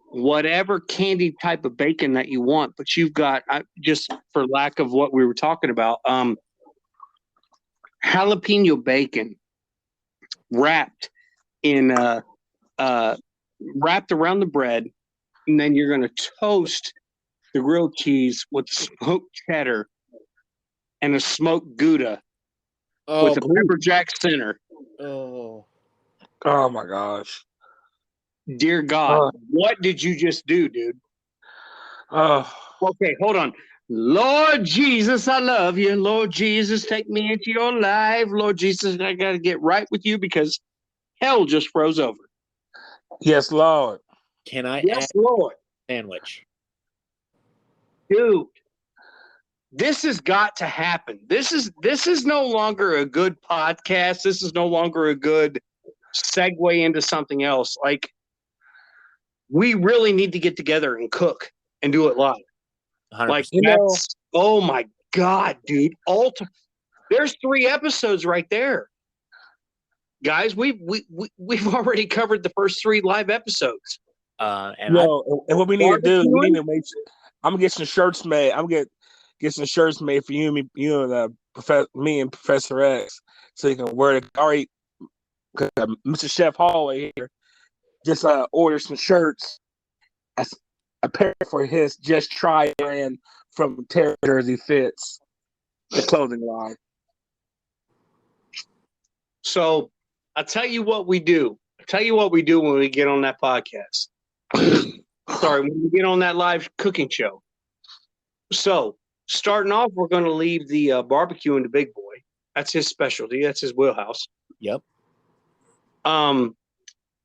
whatever candy type of bacon that you want, but you've got, just for lack of what we were talking about, jalapeno bacon wrapped in wrapped around the bread, and then you're going to toast the grilled cheese with smoked cheddar and a smoked Gouda with a pepper jack center. Oh. Oh my gosh. Dear God, what did you just do, dude? Oh. Okay, hold on. Lord Jesus, I love you. Lord Jesus, take me into your life. Lord Jesus, I got to get right with you because hell just froze over. Yes, Lord. Can I Yes, add Lord. sandwich? Dude, this has got to happen. This is no longer a good podcast. This is no longer a good segue into something else. Like, we really need to get together and cook and do it live. 100%. Like, that's, oh my God, dude. There's 3 episodes right there. Guys, we've already covered the first 3 live episodes. And what we need to do, we need to make sure, I'm gonna get some shirts made. I'm gonna get some shirts made for you and me and Professor X, so you can wear it. All right, Mr. Chef Holloway here just ordered some shirts as a pair for his Just Try brand from Terra Jersey Fits, the clothing line. So I'll tell you what we do. I'll tell you what we do when we get on that podcast. Sorry, when we get on that live cooking show. So starting off, we're going to leave the barbecue in the big boy. That's his specialty. That's his wheelhouse. Yep.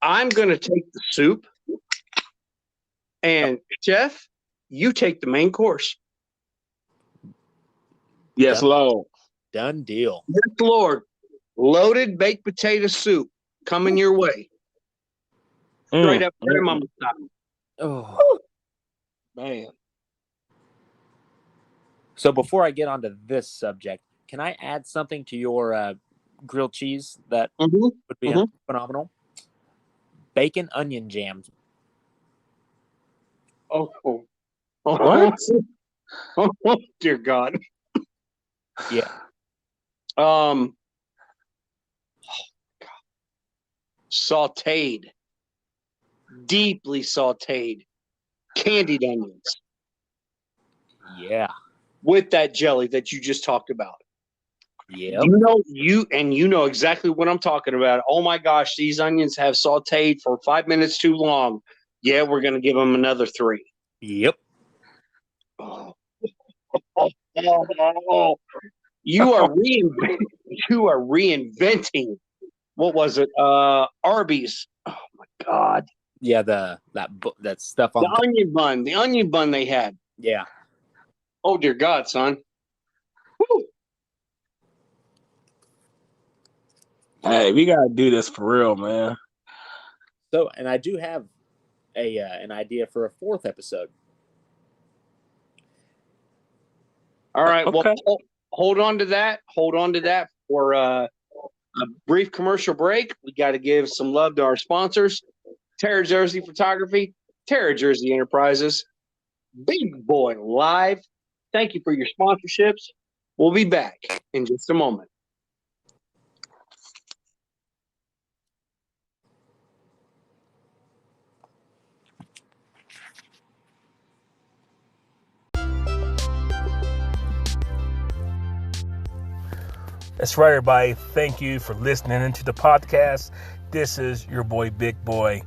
I'm going to take the soup, and Jeff, you take the main course. Yes, Lord. Done deal. Yes, Lord. Loaded baked potato soup coming your way. Straight up there, Mama style. Oh, man. So before I get onto this subject, can I add something to your grilled cheese that would be phenomenal? Bacon onion jams. Oh. What? Oh, dear God. Yeah. Sauteed, deeply sauteed, candied onions. Yeah. With that jelly that you just talked about. Yeah. You know exactly what I'm talking about. Oh my gosh, these onions have sauteed for 5 minutes too long. Yeah, we're gonna give them another 3. Yep. Oh. You are reinventing. What was it? Arby's. Oh my God. Yeah, that stuff on The onion bun they had. Yeah. Oh dear God, son. Woo. Hey, we gotta do this for real, man. So, and I do have an idea for a 4th episode. All right. Okay. Well, hold on to that. Hold on to that for a brief commercial break. We got to give some love to our sponsors: Terra Jersey Photography, Terra Jersey Enterprises, Big Boy Live. Thank you for your sponsorships. We'll be back in just a moment. That's right, everybody. Thank you for listening into the podcast. This is your boy, Big Boy.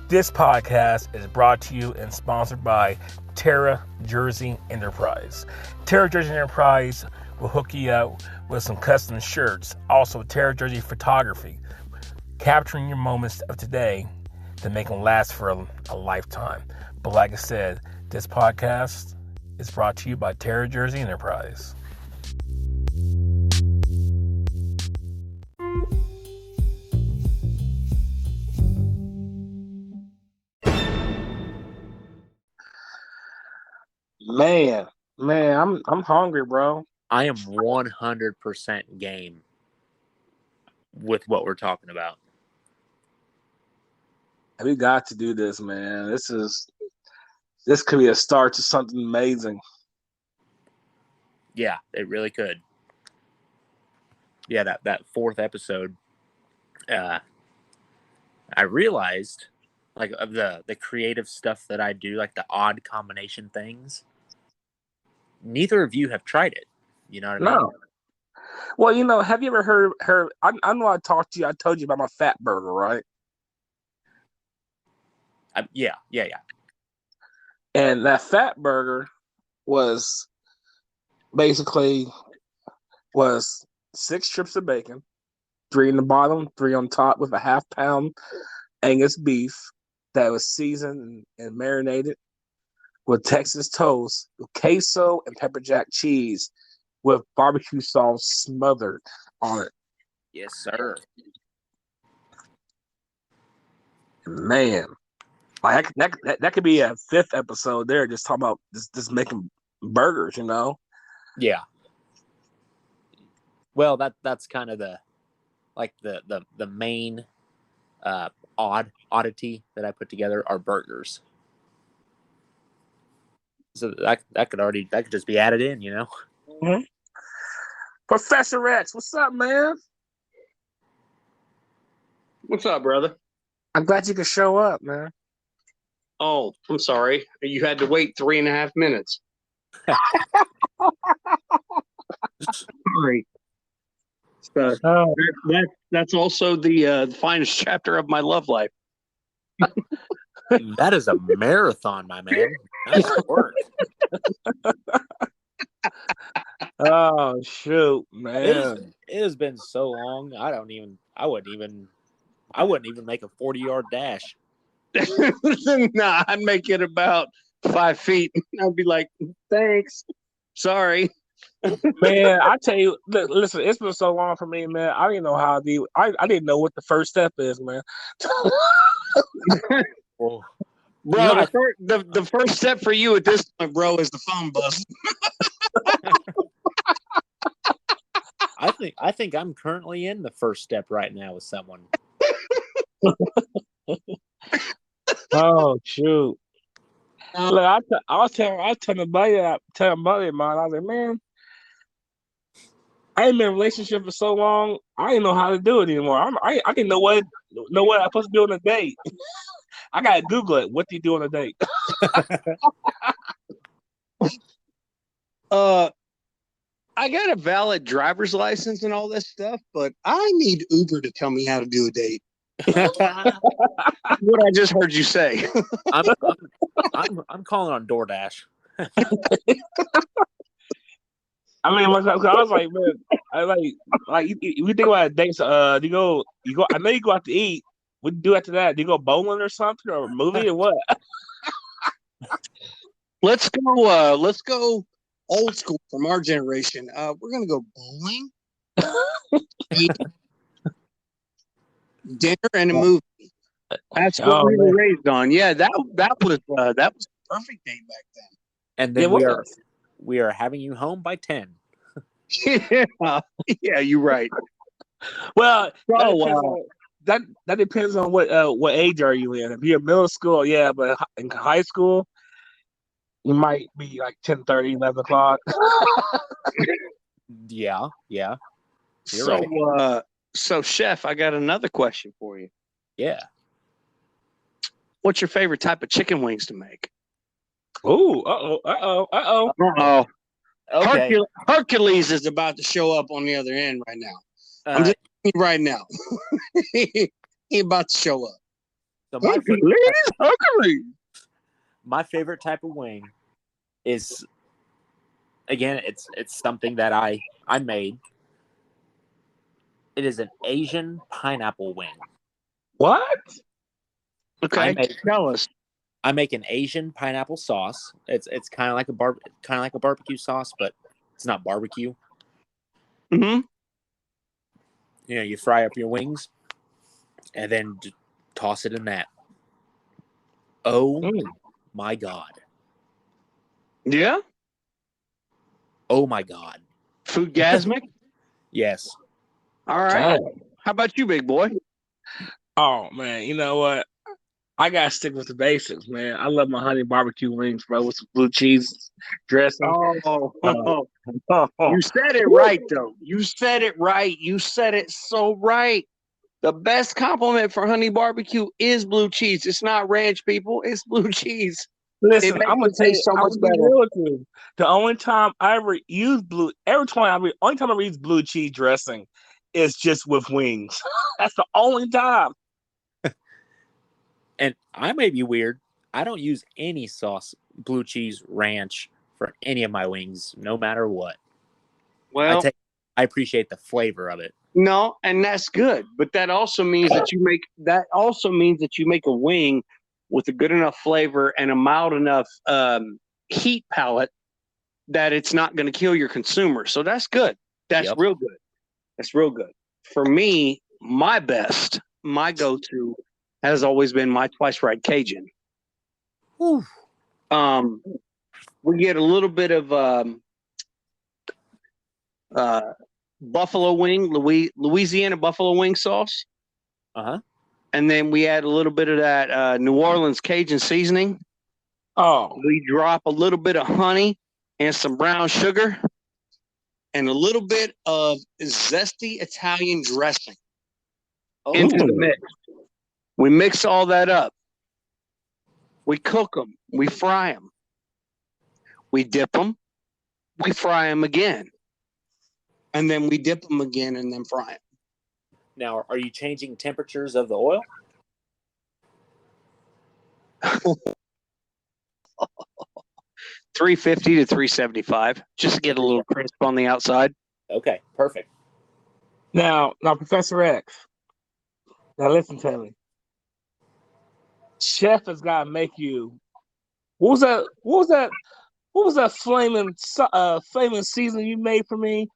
This podcast is brought to you and sponsored by Terra Jersey Enterprise. Terra Jersey Enterprise will hook you up with some custom shirts. Also, Terra Jersey Photography, capturing your moments of today to make them last for a lifetime. But like I said, this podcast is brought to you by Terra Jersey Enterprise. Man, I'm hungry, bro. I am 100% game with what we're talking about. We got to do this, man. This could be a start to something amazing. Yeah, it really could. Yeah, that fourth episode, I realized, like, of the creative stuff that I do, like the odd combination things, neither of you have tried it. You know what I mean? No. Well, have you ever heard I know I told you about my fat burger, right? Yeah. And that fat burger was basically 6 strips of bacon, 3 in the bottom, 3 on top, with a half-pound Angus beef that was seasoned and marinated with Texas toast, with queso and pepper jack cheese, with barbecue sauce smothered on it. Yes, sir. Man, like that could be a 5th episode there, just talking about just making burgers, Yeah. Well, that's kind of the main oddity that I put together are burgers. So that could just be added in, Mm-hmm. Professor X, what's up, man? What's up, brother? I'm glad you could show up, man. Oh, I'm sorry. You had to wait 3.5 minutes. Sorry. That's also the finest chapter of my love life. That is a marathon, my man. Nice work. Oh shoot, man! It has been so long. I wouldn't even make a 40-yard dash. Nah, I'd make it about 5 feet. I'd be like, thanks. Sorry. Man, I tell you, listen, it's been so long for me, man. I didn't know how to do. I didn't know what the first step is, man. Bro, the first step for you at this point, bro, is the phone buzz. I think I'm currently in the first step right now with someone. Oh shoot! Look, I'll tell my buddy of mine. I was like, man, I ain't been in a relationship for so long. I didn't know how to do it anymore. I didn't know what I'm supposed to do on a date. I gotta Google it. What do you do on a date? I got a valid driver's license and all this stuff, but I need Uber to tell me how to do a date. What I just heard you say. I'm calling on DoorDash. I mean, I was like, man, you think about dates? You go. I know you go out to eat. What do you do after that? Do you go bowling or something, or a movie, or what? Let's go old school from our generation. We're gonna go bowling, dinner, and a movie. That's what we were raised on. Yeah, that was a perfect date back then. And then we are having you home by 10. Yeah, you're right. Well, that depends on what age are you in. If you're in middle school, yeah, but in high school, you might be like 10:30, 11 o'clock. Yeah. You're right. So, Chef, I got another question for you. Yeah. What's your favorite type of chicken wings to make? Ooh, uh-oh. Okay. Okay. Hercules is about to show up on the other end right now. I'm just right now. He about to show up. So Hercules. my favorite type of wing is, again, it's something that I made. It is an Asian pineapple wing. What? Okay, tell us. I make an Asian pineapple sauce. It's kind of like a barbecue sauce, but it's not barbecue. Mm-hmm. You know, you fry up your wings and then toss it in that. Oh my God. Yeah? Oh my God. Foodgasmic? Yes. All right. How about you, big boy? Oh man, you know what? I gotta stick with the basics, man. I love my honey barbecue wings, bro, with some blue cheese dressing. You said it right, though. You said it right. You said it so right. The best compliment for honey barbecue is blue cheese. It's not ranch, people. It's blue cheese. Listen, It I'm gonna makes it tell you, taste so I'm much gonna be better. real with you. The only time I ever use only time I ever use blue cheese dressing is just with wings. That's the only time. And I may be weird. I don't use any sauce, blue cheese, ranch for any of my wings, no matter what. Well, I appreciate the flavor of it. no, and that's good. But that also means that you make a wing with a good enough flavor and a mild enough heat palette that it's not going to kill your consumer. So that's good. That's real good. That's real good. For me, my go-to has always been my twice fried Cajun. Whew. We get a little bit of buffalo wing, Louisiana buffalo wing sauce. Uh-huh. And then we add a little bit of that New Orleans Cajun seasoning. Oh, We drop a little bit of honey and some brown sugar and a little bit of zesty Italian dressing into the mix. We mix all that up. We cook them. We fry them. We dip them. We fry them again. And then we dip them again and then fry them. Now, are you changing temperatures of the oil? 350 to 375, just to get a little crisp on the outside. Okay, perfect. now, Professor X. Now listen to me. Chef has got to make you. What was that flaming season you made for me?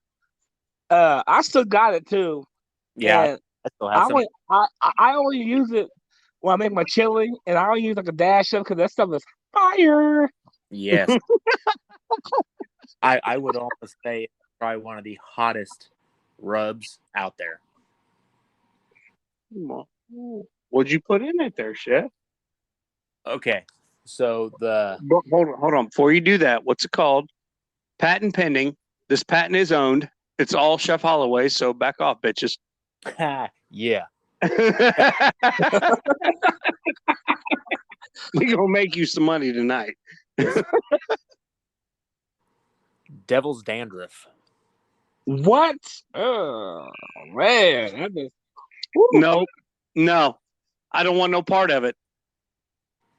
I still got it too. Yeah, And I still have some. I only use it when I make my chili, and I only use like a dash of because that stuff is fire. Yes. I would almost say it's probably one of the hottest rubs out there. What'd you put in it there, Chef? Okay, so Hold on. Before you do that, what's it called? Patent pending. This patent is owned. It's all Chef Holloway, so back off, bitches. yeah. We're going to make you some money tonight. Devil's dandruff. What? Oh man, No. I don't want no part of it.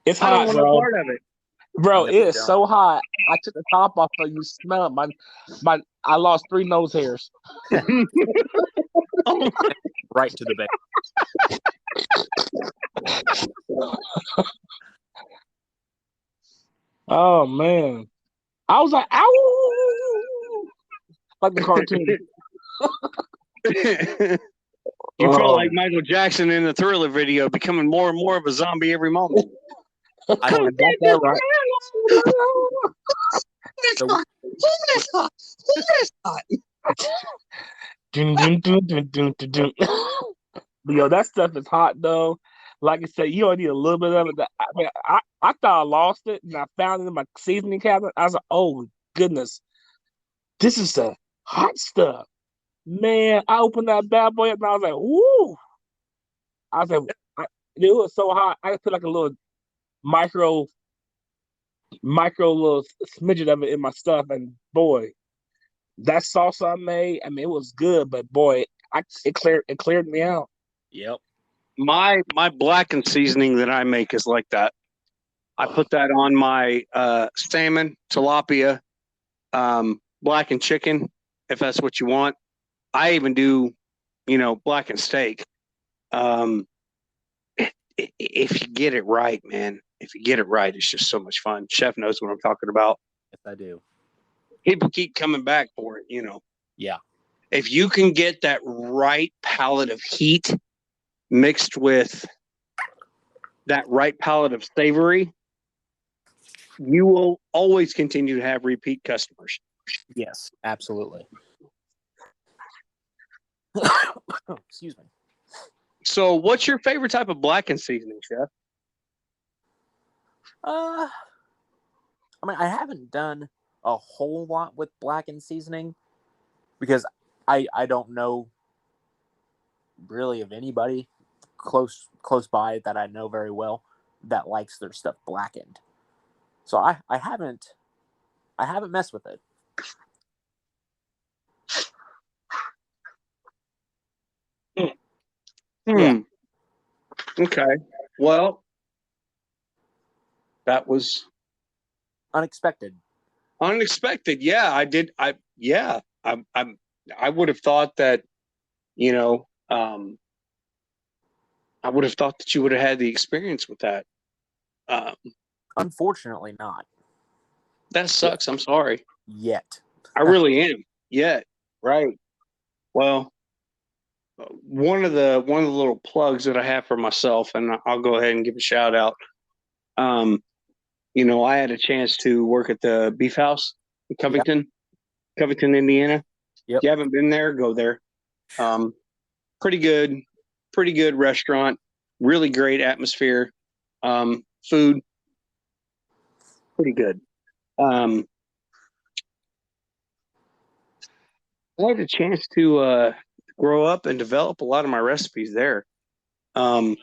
It's hot, bro. No part of it. Bro, No, it is so hot. I took the top off, so you smell it. I lost 3 nose hairs. Right to the base. Oh man, I was like, ow, like the cartoon. You feel like Michael Jackson in the Thriller video, becoming more and more of a zombie every moment. I got that right. Yo, that stuff is hot though. Like I said, you only need a little bit of it. I thought I lost it, and I found it in my seasoning cabinet. I was like, oh goodness, this is the hot stuff. Man, I opened that bad boy up, and I was like, woo! I was like, it was so hot. I just put like a little micro little smidget of it in my stuff, and boy, that salsa I made, I mean, it was good, but boy, it cleared me out. Yep. My blackened seasoning that I make is like that. I put that on my salmon, tilapia, blackened chicken, if that's what you want. I even do, blackened steak. If you get it right, man, if you get it right, it's just so much fun. Chef knows what I'm talking about. Yes, I do. People keep coming back for it, Yeah. If you can get that right palette of heat mixed with that right palette of savory, you will always continue to have repeat customers. Yes, absolutely. Excuse me. So, what's your favorite type of blackened seasoning, Chef? I mean, I haven't done a whole lot with blackened seasoning because I don't know really of anybody close by that I know very well that likes their stuff blackened. So I haven't messed with it. Yeah. Okay. Well, that was Unexpected. unexpected. Yeah, I did. I would have thought that, I would have thought that you would have had the experience with that. Unfortunately not. That sucks. I'm sorry. Yet. I really am. Yet. Right. Well, one of the little plugs that I have for myself, and I'll go ahead and give a shout out. I had a chance to work at the Beef House in Covington, Indiana. Yep. If you haven't been there, go there. Pretty good restaurant. Really great atmosphere. Food, pretty good. I had a chance to grow up and develop a lot of my recipes there. Man,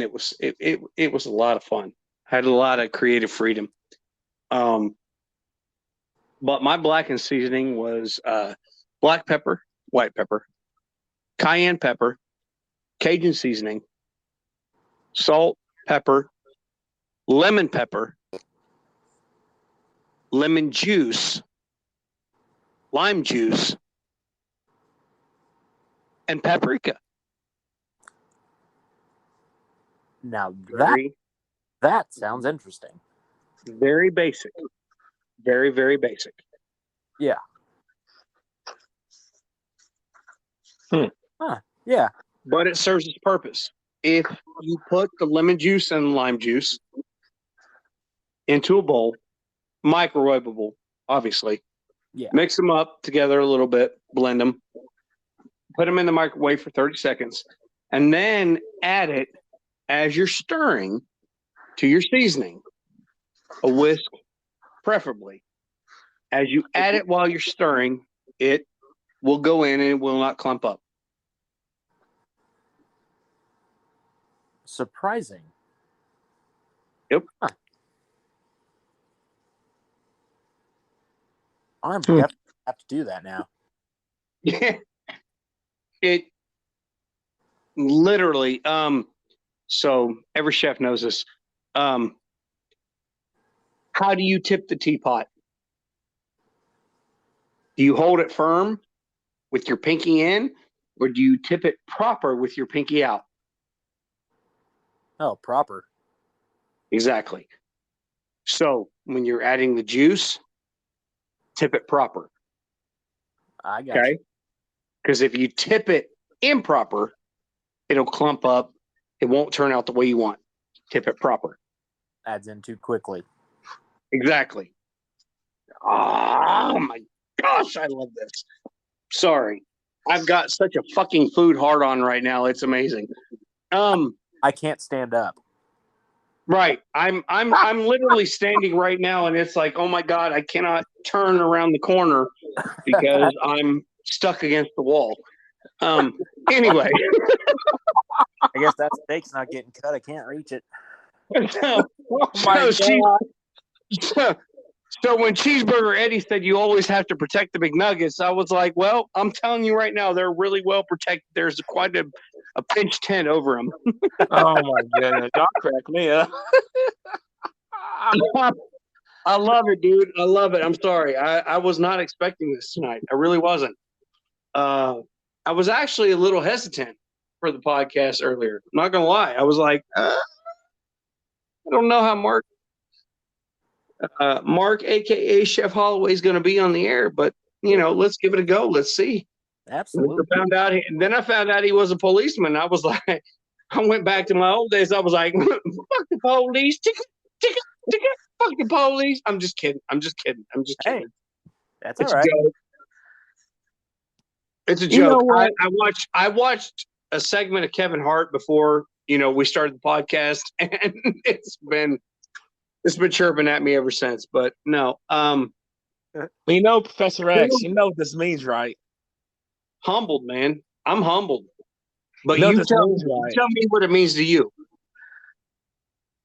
it was a lot of fun. I had a lot of creative freedom. But my blackened seasoning was black pepper, white pepper, cayenne pepper, Cajun seasoning, salt, pepper, lemon pepper, lemon juice, lime juice, and paprika. Now Very, that sounds interesting. very basic. Very, very basic. Yeah. Yeah. But it serves its purpose. If you put the lemon juice and lime juice into a bowl, microwavable, obviously. Yeah. Mix them up together a little bit, blend them, put them in the microwave for 30 seconds, and then add it as you're stirring to your seasoning. A whisk, preferably. As you add it while you're stirring, it will go in and it will not clump up. Surprising. Yep. Huh. I'm definitely have to do that now. Yeah. It literally, so every chef knows this. How do you tip the teapot? Do you hold it firm with your pinky in, or do you tip it proper with your pinky out? Oh, proper. Exactly. So when you're adding the juice, tip it proper. I got you. Because if you tip it improper, it'll clump up. It won't turn out the way you want. Tip it proper. Adds in too quickly. Exactly. Oh my gosh, I love this. Sorry. I've got such a fucking food hard on right now. It's amazing. I can't stand up. Right. I'm literally standing right now and it's like, oh my God, I cannot turn around the corner because I'm stuck against the wall. Anyway. I guess that steak's not getting cut. I can't reach it. So when Cheeseburger Eddie said you always have to protect the McNuggets, I was like, well, I'm telling you right now, they're really well protected. There's quite a pinch tent over them. Oh my goodness, y'all crack me up. I love it, dude. I love it. I'm sorry. I was not expecting this tonight. I really wasn't. I was actually a little hesitant for the podcast earlier. I'm not gonna lie. I was like, I don't know how Mark, aka Chef Holloway, is going to be on the air, but let's give it a go. Let's see. Absolutely. Then I found out he was a policeman. I was like, I went back to my old days. I was like, fuck the police, fuck the police. I'm just kidding. Hey, that's It's all right. a joke. It's a You know joke. what? I watched a segment of Kevin Hart before we started the podcast, and it's been chirping at me ever since. But no, Professor X, you know what this means, right? humbled, man. I'm humbled. But You know you what this means, right? tell me what it means to you.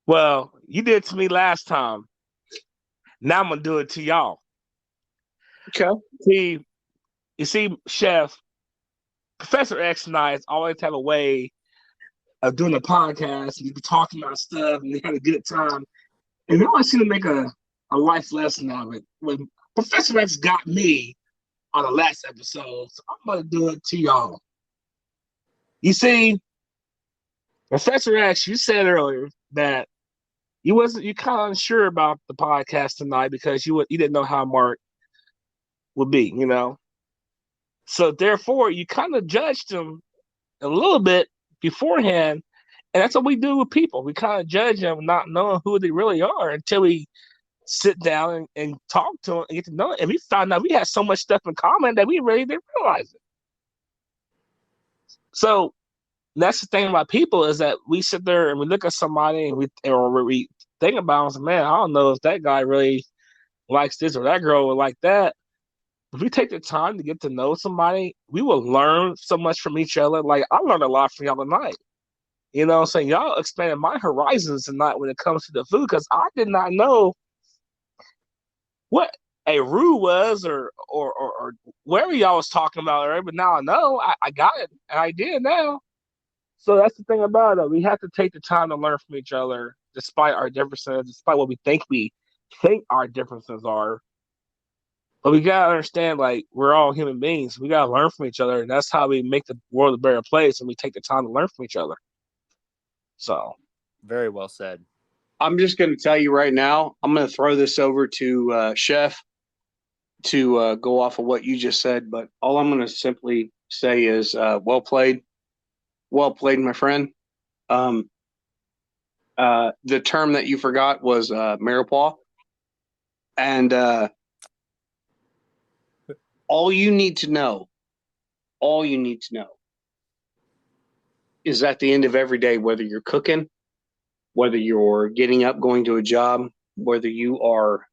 Well, you did it to me last time. Now I'm gonna do it to y'all. Okay. You see, Chef, Professor X and I always have a way of doing a podcast and be talking about stuff and we had a good time. And we always seem to make a life lesson out of it. When Professor X got me on the last episode, so I'm gonna do it to y'all. You see, Professor X, you said earlier that you kind of unsure about the podcast tonight because you didn't know how Mark would be, So therefore, you kind of judged him a little bit beforehand, and that's what we do with people. We kind of judge them not knowing who they really are until we sit down and talk to them and get to know it. And we found out we had so much stuff in common that we really didn't realize it. So that's the thing about people is that we sit there and we look at somebody and we think about them. Man, I don't know if that guy really likes this or that girl would like that. If we take the time to get to know somebody, we will learn so much from each other. Like I learned a lot from y'all tonight. You know what I'm saying? Y'all expanded my horizons tonight when it comes to the food because I did not know what a roux was or whatever y'all was talking about, right? But now I know. I got it. And I did now. So that's the thing about it. We have to take the time to learn from each other despite our differences, despite what we think our differences are. But we gotta understand, like, we're all human beings. We gotta learn from each other, and that's how we make the world a better place. And we take the time to learn from each other. So, very well said. I'm just going to tell you right now. I'm going to throw this over to Chef to go off of what you just said. But all I'm going to simply say is, well played, my friend. The term that you forgot was mirepoix, and all you need to know is at the end of every day, whether you're cooking, whether you're getting up, going to a job, whether you are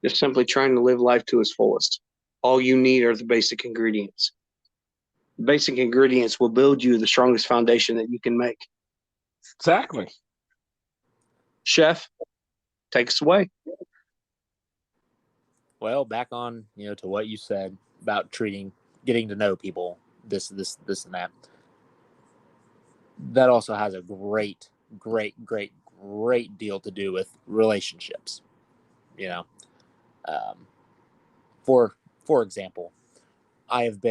just simply trying to live life to its fullest, all you need are the basic ingredients. The basic ingredients will build you the strongest foundation that you can make. exactly. Chef, take us away. Well, back on, to what you said about getting to know people, this and that. That also has a great deal to do with relationships. For example, I've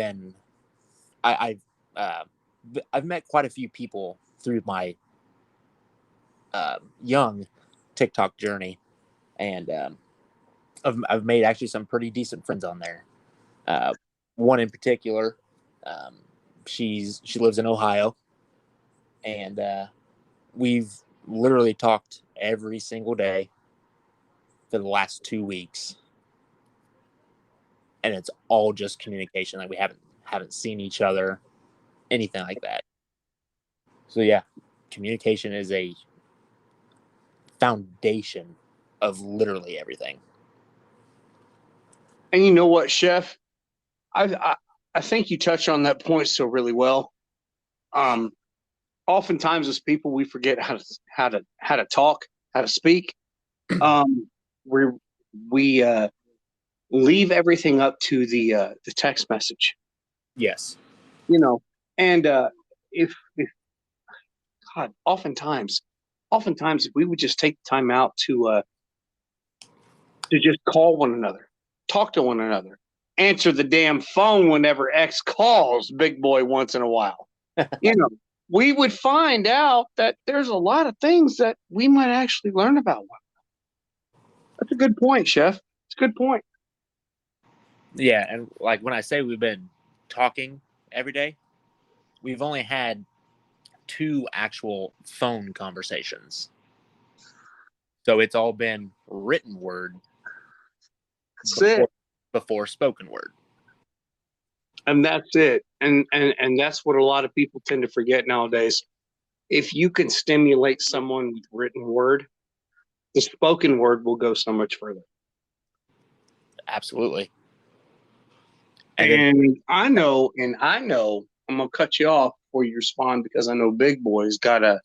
met quite a few people through my young TikTok journey, and I've made actually some pretty decent friends on there. One in particular, she lives in Ohio, and we've literally talked every single day for the last 2 weeks, and it's all just communication. Like we haven't seen each other, anything like that. So yeah, communication is a foundation of literally everything. And you know what, Chef? I think you touched on that point so really well. Oftentimes as people, we forget how to talk, how to speak. we we leave everything up to the text message, Yes. you know, and if God, oftentimes if we would just take the time out to just call one another, talk to one another, answer the damn phone whenever X calls big boy once in a while, you know, we would find out that there's a lot of things that we might actually learn about one. That's a good point, Chef. It's a good point. Yeah, and like when I say we've been talking every day, we've only had 2 actual phone conversations. So it's all been written word That's it. before spoken word. And that's it. And that's what a lot of people tend to forget nowadays. If you can stimulate someone with written word, the spoken word will go so much further. Absolutely. And I know, I'm gonna cut you off before you respond because I know Big Boy's got a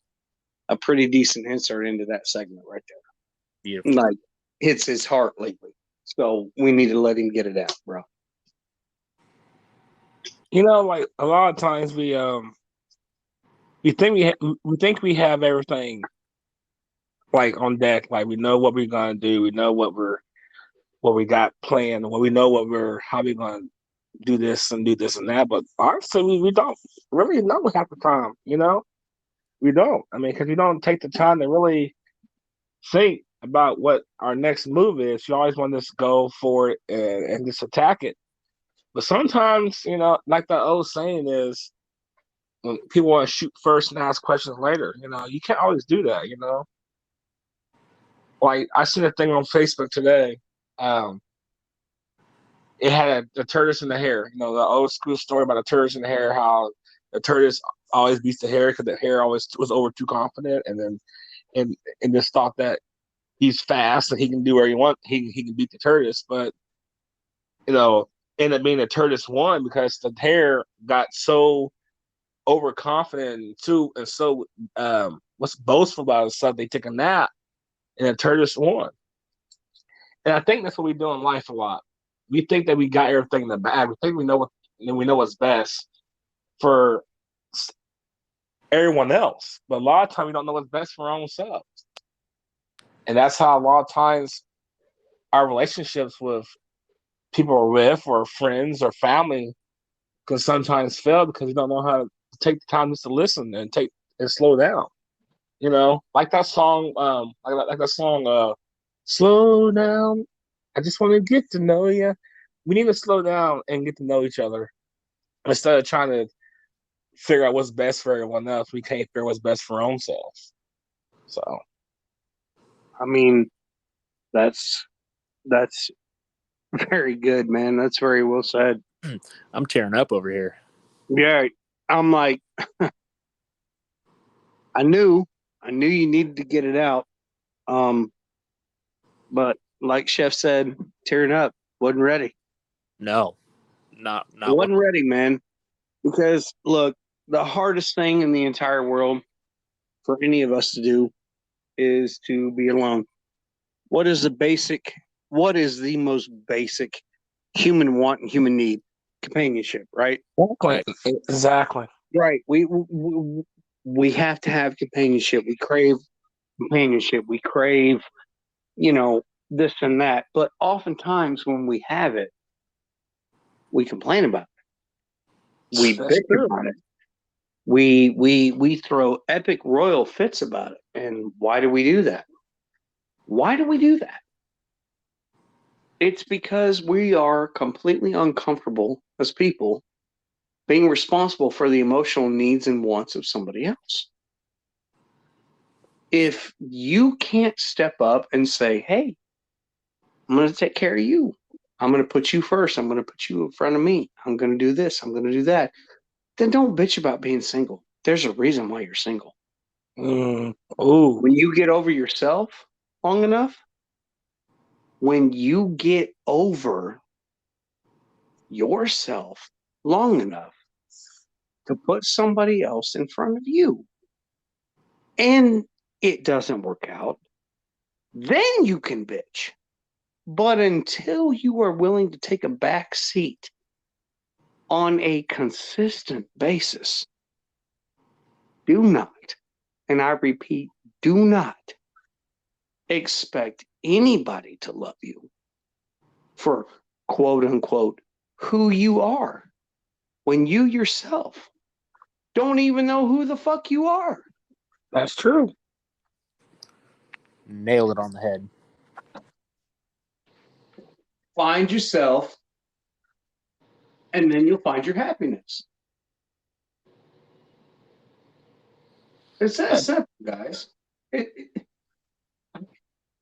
pretty decent insert into that segment right there. Beautiful. Like hits his heart lately. So we need to let him get it out, bro. You know, like a lot of times we think we have everything like on deck. Like we know what we're gonna do. We know what we got planned. What we know how we're gonna do this and that. But honestly, we don't really know half the time. You know, we don't. I mean, because we don't take the time to really think about what our next move is. You always want to just go for it and just attack it. But sometimes, you know, like the old saying is, when people want to shoot first and ask questions later. You know, you can't always do that. You know, like I seen a thing on Facebook today. Um, it had a tortoise in the hare. You know, the old school story about the tortoise in the hare. How the tortoise always beats the hare because the hare always was over too confident, and then and just thought that he's fast and he can do where he want. He can beat the tortoise, but you know, ended up being the tortoise won because the hare got so overconfident too and so what's boastful about himself. They took a nap and the tortoise won. And I think that's what we do in life a lot. We think that we got everything in the bag. We think we know what's best for everyone else, but a lot of times we don't know what's best for our own selves. And that's how a lot of times our relationships with people we're with or friends or family can sometimes fail because we don't know how to take the time just to listen and take and slow down. You know, like that song, like that song, slow down. I just want to get to know you. We need to slow down and get to know each other instead of trying to figure out what's best for everyone else. We can't figure what's best for our own selves. So, I mean, that's very good, man. That's very well said. I'm tearing up over here. Yeah, I'm like, I knew you needed to get it out. But like Chef said, tearing up, wasn't ready. No, not Wasn't ready, man. Because look, the hardest thing in the entire world for any of us to do is to be alone. What is the most basic human want and human need? Companionship, right? exactly. Right. We have to have companionship. We crave companionship. We crave, this and that. But oftentimes when we have it, we complain about it. We That's bitch true. about it. We throw epic royal fits about it. And why do we do that? Why do we do that? It's because we are completely uncomfortable as people being responsible for the emotional needs and wants of somebody else. If you can't step up and say, hey, I'm going to take care of you. I'm going to put you first. I'm going to put you in front of me. I'm going to do this. I'm going to do that. Then don't bitch about being single. There's a reason why you're single. Ooh. When you get over yourself long enough, when you get over yourself long enough to put somebody else in front of you, and it doesn't work out, then you can bitch. But until you are willing to take a back seat on a consistent basis, do not, and I repeat, do not expect anybody to love you for quote unquote who you are when you yourself don't even know who the fuck you are. That's true. Nailed it on the head. Find yourself, and then you'll find your happiness. It's that simple, guys.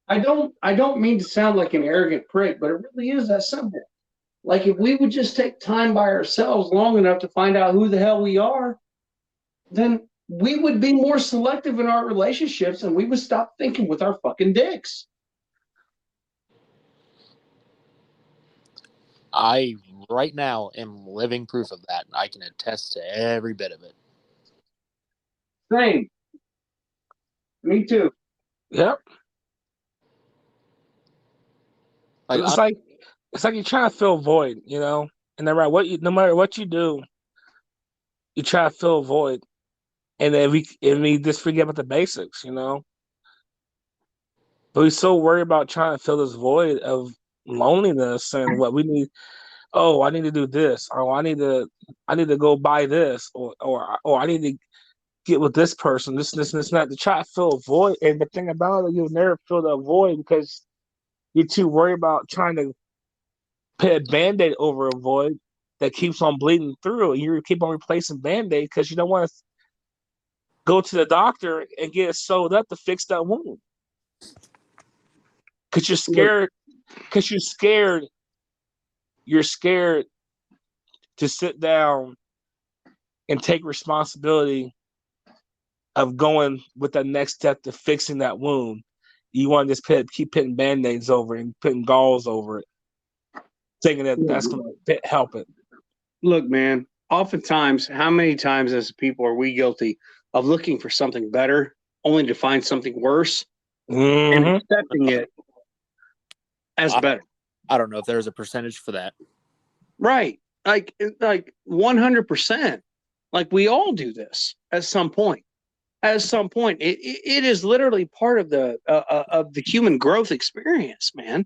I don't mean to sound like an arrogant prick, but it really is that simple. Like if we would just take time by ourselves long enough to find out who the hell we are, then we would be more selective in our relationships and we would stop thinking with our fucking dicks. I right now am living proof of that. I can attest to every bit of it. Same. Me too. Yep. Like, It's like you're trying to fill a void, you know. And no matter what you do, you try to fill a void, and then we just forget about the basics, you know. But we're so worried about trying to fill this void of loneliness and what we need. Oh, I need to do this. Oh, I need to go buy this, or I need to get with this person. This, not to try to fill a void. And the thing about it, you'll never fill that void because you're too worried about trying to put a band-aid over a void that keeps on bleeding through. And you keep on replacing band-aid because you don't want to go to the doctor and get it sewed up to fix that wound. Because you're scared. Because you're scared to sit down and take responsibility of going with the next step to fixing that wound. You want to just keep putting band-aids over it and putting gauze over it, thinking that that's going to help it. Look, man, oftentimes, how many times as people are we guilty of looking for something better only to find something worse and accepting it as better? I don't know if there's a percentage for that. Right. Like 100%. Like we all do this at some point. At some point, it is literally part of the human growth experience, man.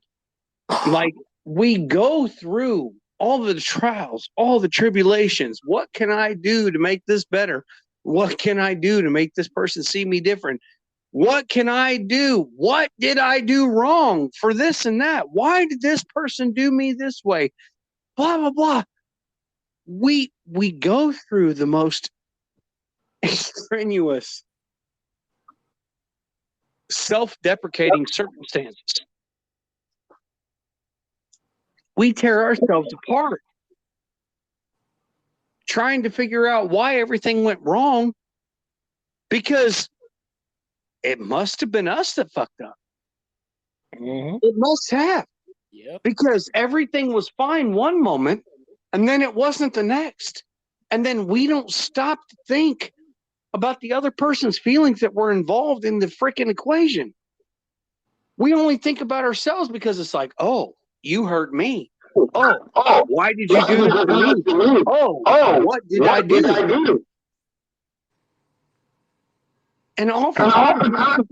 Like we go through all the trials, all the tribulations. What can I do to make this better? What can I do to make this person see me different? What can I do? What did I do wrong for this and that? Why did this person do me this way? Blah, blah, blah. We go through the most strenuous, self-deprecating circumstances. We tear ourselves apart trying to figure out why everything went wrong because it must have been us that fucked up. It must have. Yep. Because everything was fine one moment and then it wasn't the next. And then we don't stop to think about the other person's feelings that were involved in the freaking equation. We only think about ourselves because it's like, oh, you hurt me. Oh, why did you do this to me? Oh, what did I do? And oftentimes,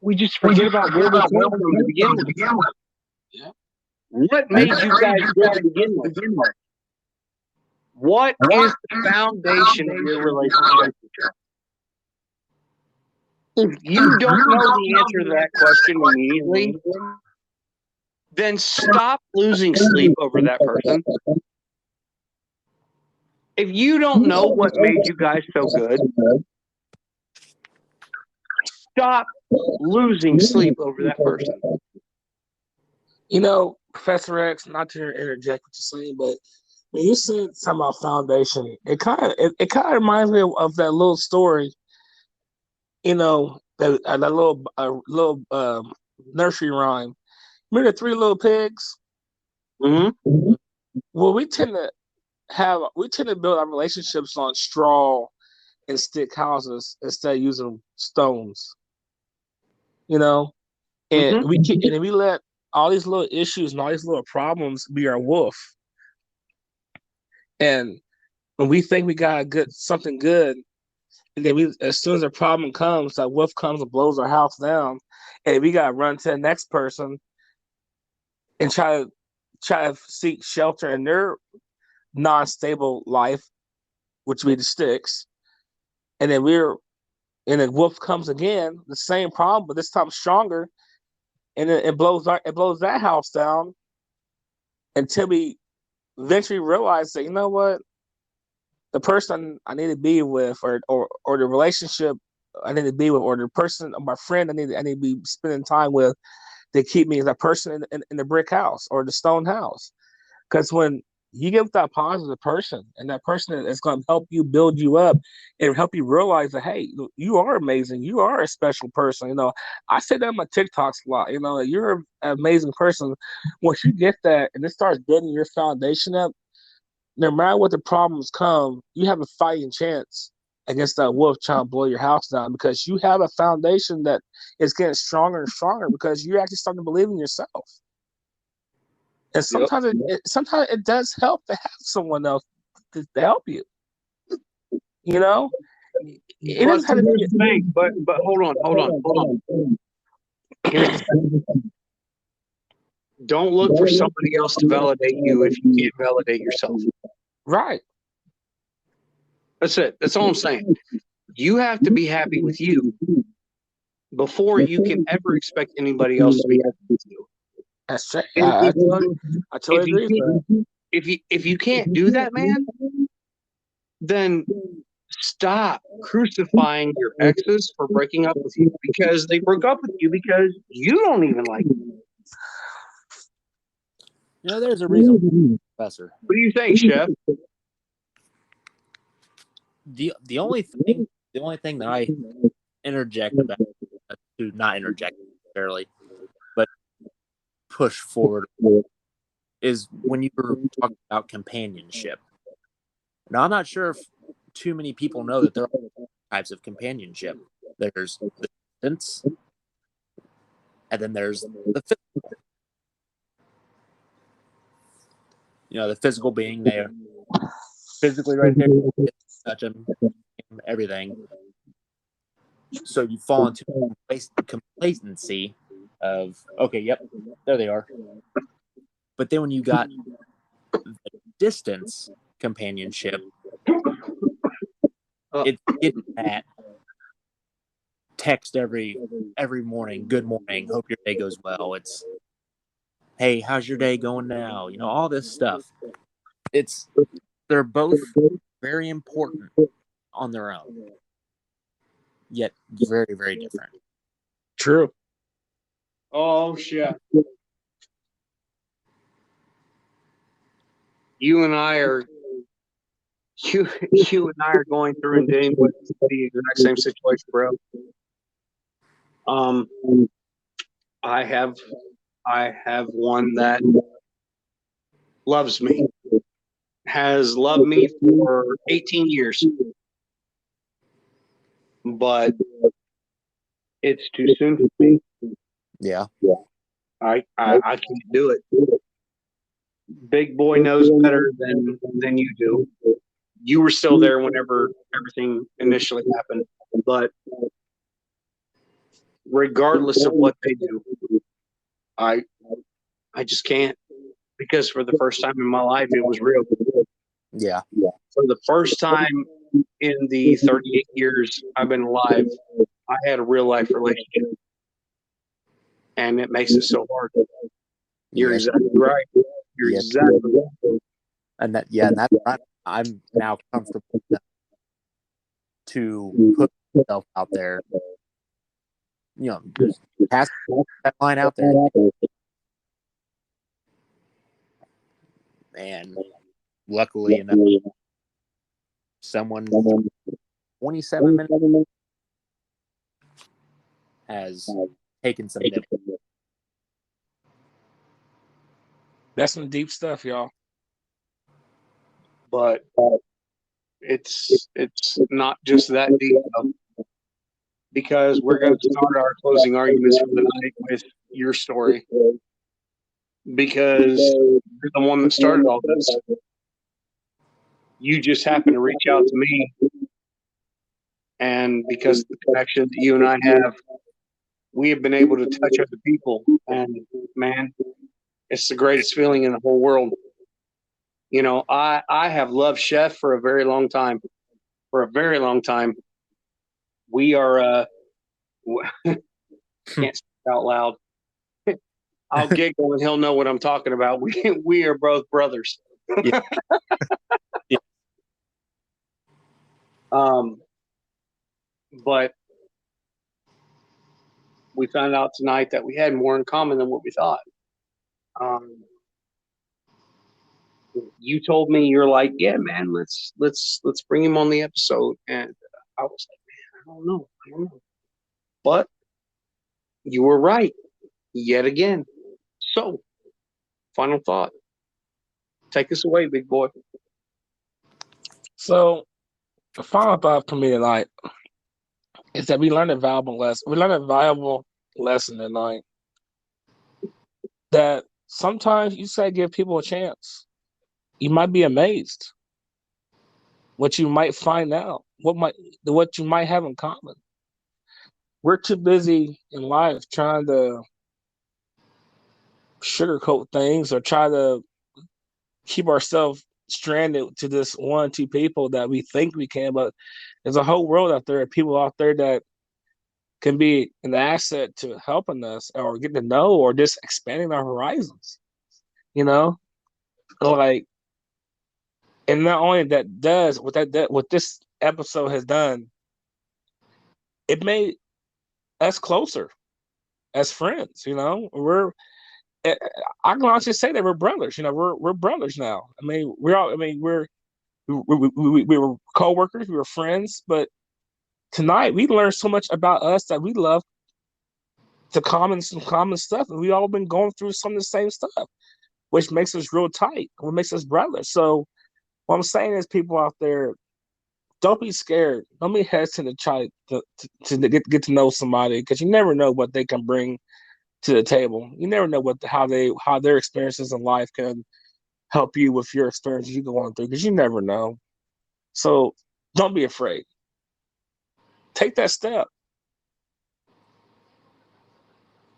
we just forget about where we came from to begin with. Yeah. What made you guys good to begin with? What is the foundation of your relationship? If you don't know the answer to that question immediately, then stop losing sleep over that person. If you don't know what made you guys so good, stop losing sleep over that person. You know, Professor X, not to interject what you're saying, but when you said something about foundation, it kind of reminds me of that little story. You know, that little nursery rhyme. Remember the three little pigs? Mm-hmm. Well, we tend to build our relationships on straw and stick houses instead of using stones. You know, and then we let all these little issues and all these little problems be our wolf. And when we think we got something good, and then as soon as a problem comes, that wolf comes and blows our house down, and we gotta run to the next person and try to seek shelter in their non-stable life, which would be the sticks. And then the wolf comes again, the same problem, but this time stronger, and it blows that house down until we eventually realize that, you know what, the person I need to be with, or the relationship I need to be with, or the person, or my friend I need to be spending time with, to keep me as that person in the brick house or the stone house. Because when you get with that positive person, and that person is going to help you build you up and help you realize that, hey, you are amazing, you are a special person. I say that on my TikToks a lot. You're an amazing person. Once you get that and it starts building your foundation up, no matter what the problems come, you have a fighting chance against that wolf trying to blow your house down, because you have a foundation that is getting stronger and stronger because you're actually starting to believe in yourself. And sometimes it does help to have someone else to help you. It doesn't have to be. But hold on. Here's the thing. Don't look for somebody else to validate you if you can't validate yourself. Right. That's it. That's all I'm saying. You have to be happy with you before you can ever expect anybody else to be happy with you. That's true. I totally agree with that. If you can't do that, man, then stop crucifying your exes for breaking up with you, because they broke up with you because you don't even like them. There's a reason, Professor. What do you think, Chef? The only thing that I interject about, to not interject necessarily, but push forward, is when you were talking about companionship. Now, I'm not sure if too many people know that there are types of companionship. There's the distance, and then there's the physical. The physical being there, physically right there, touch them, everything. So you fall into complacency of, okay, yep, there they are. But then when you got the distance companionship, it's getting that text every morning, good morning, hope your day goes well. It's, hey, how's your day going now? All this stuff. They're both very important on their own, yet very, very different. True. Oh, shit. You and I are going through and dealing with the exact same situation, bro. I have one that loves me, has loved me for 18 years, but it's too soon for me. Yeah. I can't do it. Big boy knows better than you do. You were still there whenever everything initially happened, but regardless of what they do, I just can't, because for the first time in my life, it was real. Yeah. For the first time in the 38 years I've been alive, I had a real life relationship, and it makes it so hard. You're exactly right. You're exactly right. And that's right. I'm now comfortable enough to put myself out there. Just pass that line out there. And luckily enough, someone 27 minutes has taken some nips. That's some deep stuff, y'all. But it's not just that deep. because we're going to start our closing arguments for the night with your story, because you're the one that started all this. You just happened to reach out to me, and because of the connection that you and I have, we have been able to touch other people, and man, it's the greatest feeling in the whole world. You know, I have loved Chef for a very long time. For a very long time. We are can't speak out loud. I'll giggle and he'll know what I'm talking about. We are both brothers. Yeah. Yeah. But we found out tonight that we had more in common than what we thought. You told me, you're like, yeah, man, let's bring him on the episode, and I was like, man, I don't know, but you were right yet again. So, final thought. Take us away, big boy. So, the final thought for me tonight is that we learned a valuable lesson. We learned a valuable lesson tonight that sometimes you say give people a chance. You might be amazed what you might find out, what you might have in common. We're too busy in life trying to sugarcoat things or try to keep ourselves stranded to this one, two people that we think we can, but there's a whole world out there, people out there that can be an asset to helping us or getting to know or just expanding our horizons, you know? Like, and not only that does what this episode has done, it made us closer as friends, you know? I can honestly say that we're brothers, you know, we're brothers now. I mean, we were co-workers, we were friends, but tonight we learned so much about us that we love some common stuff, and we all been going through some of the same stuff, which makes us real tight, what makes us brothers. So what I'm saying is, people out there, don't be scared, don't be hesitant to try to get to know somebody, because you never know what they can bring to the table. You never know how their experiences in life can help you with your experiences you go on through, because you never know. So don't be afraid. Take that step.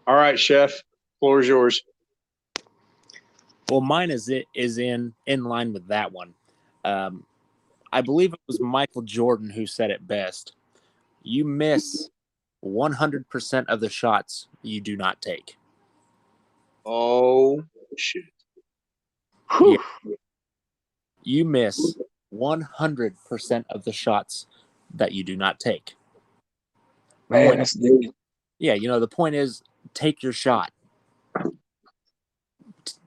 All right, Chef, floor is yours. Well, mine is in line with that one. I believe it was Michael Jordan who said it best. You miss 100% of the shots you do not take. Oh, shit. Yeah. You miss 100% of the shots that you do not take. Man, that's deep. Yeah, you know, the point is, take your shot.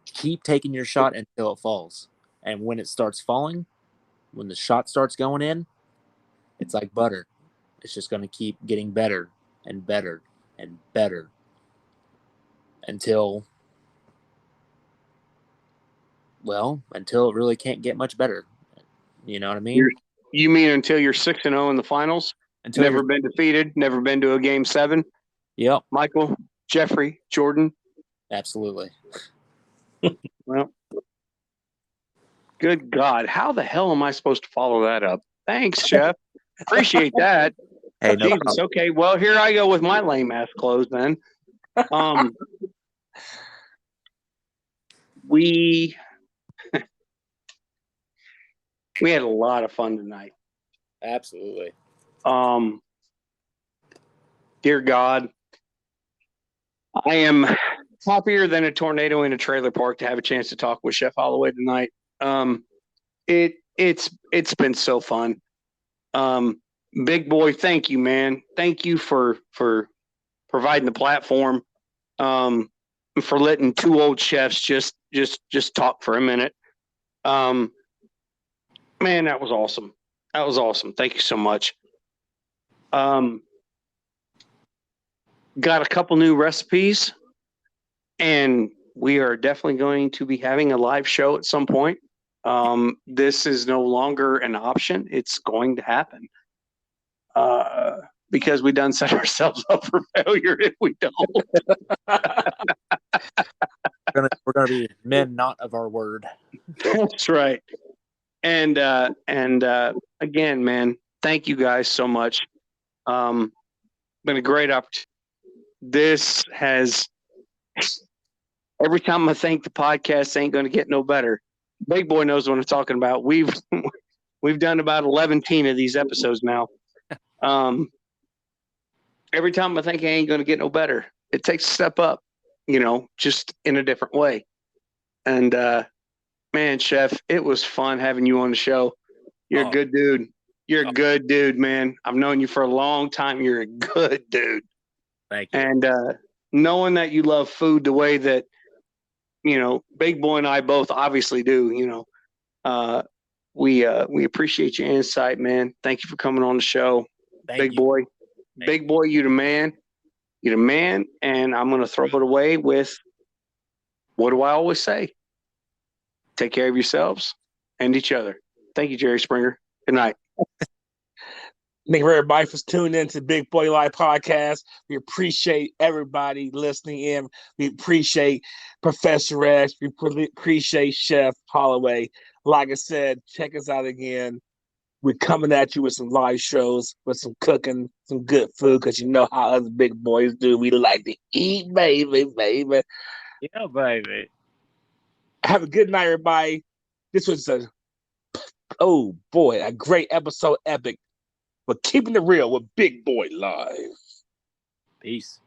Keep taking your shot until it falls. And when it starts falling, when the shot starts going in, it's like butter. It's just going to keep getting better and better and better until it really can't get much better. You know what I mean? You mean until you're 6-0 in the finals? Until never been defeated, never been to a game 7? Yep. Michael, Jeffrey, Jordan? Absolutely. Well, good God. How the hell am I supposed to follow that up? Thanks, Chef. Appreciate that. Hey, no Jesus. problem. Okay, well, here I go with my lame ass clothes then. We had a lot of fun tonight. Absolutely. Dear God, I am happier than a tornado in a trailer park to have a chance to talk with Chef Holloway tonight. It's been so fun. Big boy, thank you, man. Thank you for providing the platform. For letting two old chefs just talk for a minute. Man, that was awesome. That was awesome. Thank you so much. Got a couple new recipes, and we are definitely going to be having a live show at some point. This is no longer an option. It's going to happen. because we done set ourselves up for failure if we don't. We're gonna be men not of our word. That's right. And again, man, thank you guys so much. Been a great opportunity. This has, every time I think the podcast ain't going to get no better, Big Boy knows what I'm talking about. We've done about 11 of these episodes now. Every time I think I ain't going to get no better, it takes a step up, just in a different way. And man, Chef, it was fun having you on the show. You're a good dude. You're a good dude, man. I've known you for a long time. You're a good dude. Thank you. And knowing that you love food the way that, Big Boy and I both obviously do, we appreciate your insight, man. Thank you for coming on the show. Big Boy. Big Boy, you the man. You're the man. And I'm going to throw it away with, what do I always say? Take care of yourselves and each other. Thank you, Jerry Springer. Good night. Thank you everybody for tuning in to Big Boy Live Podcast. We appreciate everybody listening in. We appreciate Professor Ash. We appreciate Chef Holloway. Like I said, check us out again. We're coming at you with some live shows, with some cooking, some good food, because you know how us big boys do. We like to eat, baby. Yeah, baby. Have a good night, everybody. This was a great episode, epic. But keeping it real with Big Boy Live. Peace.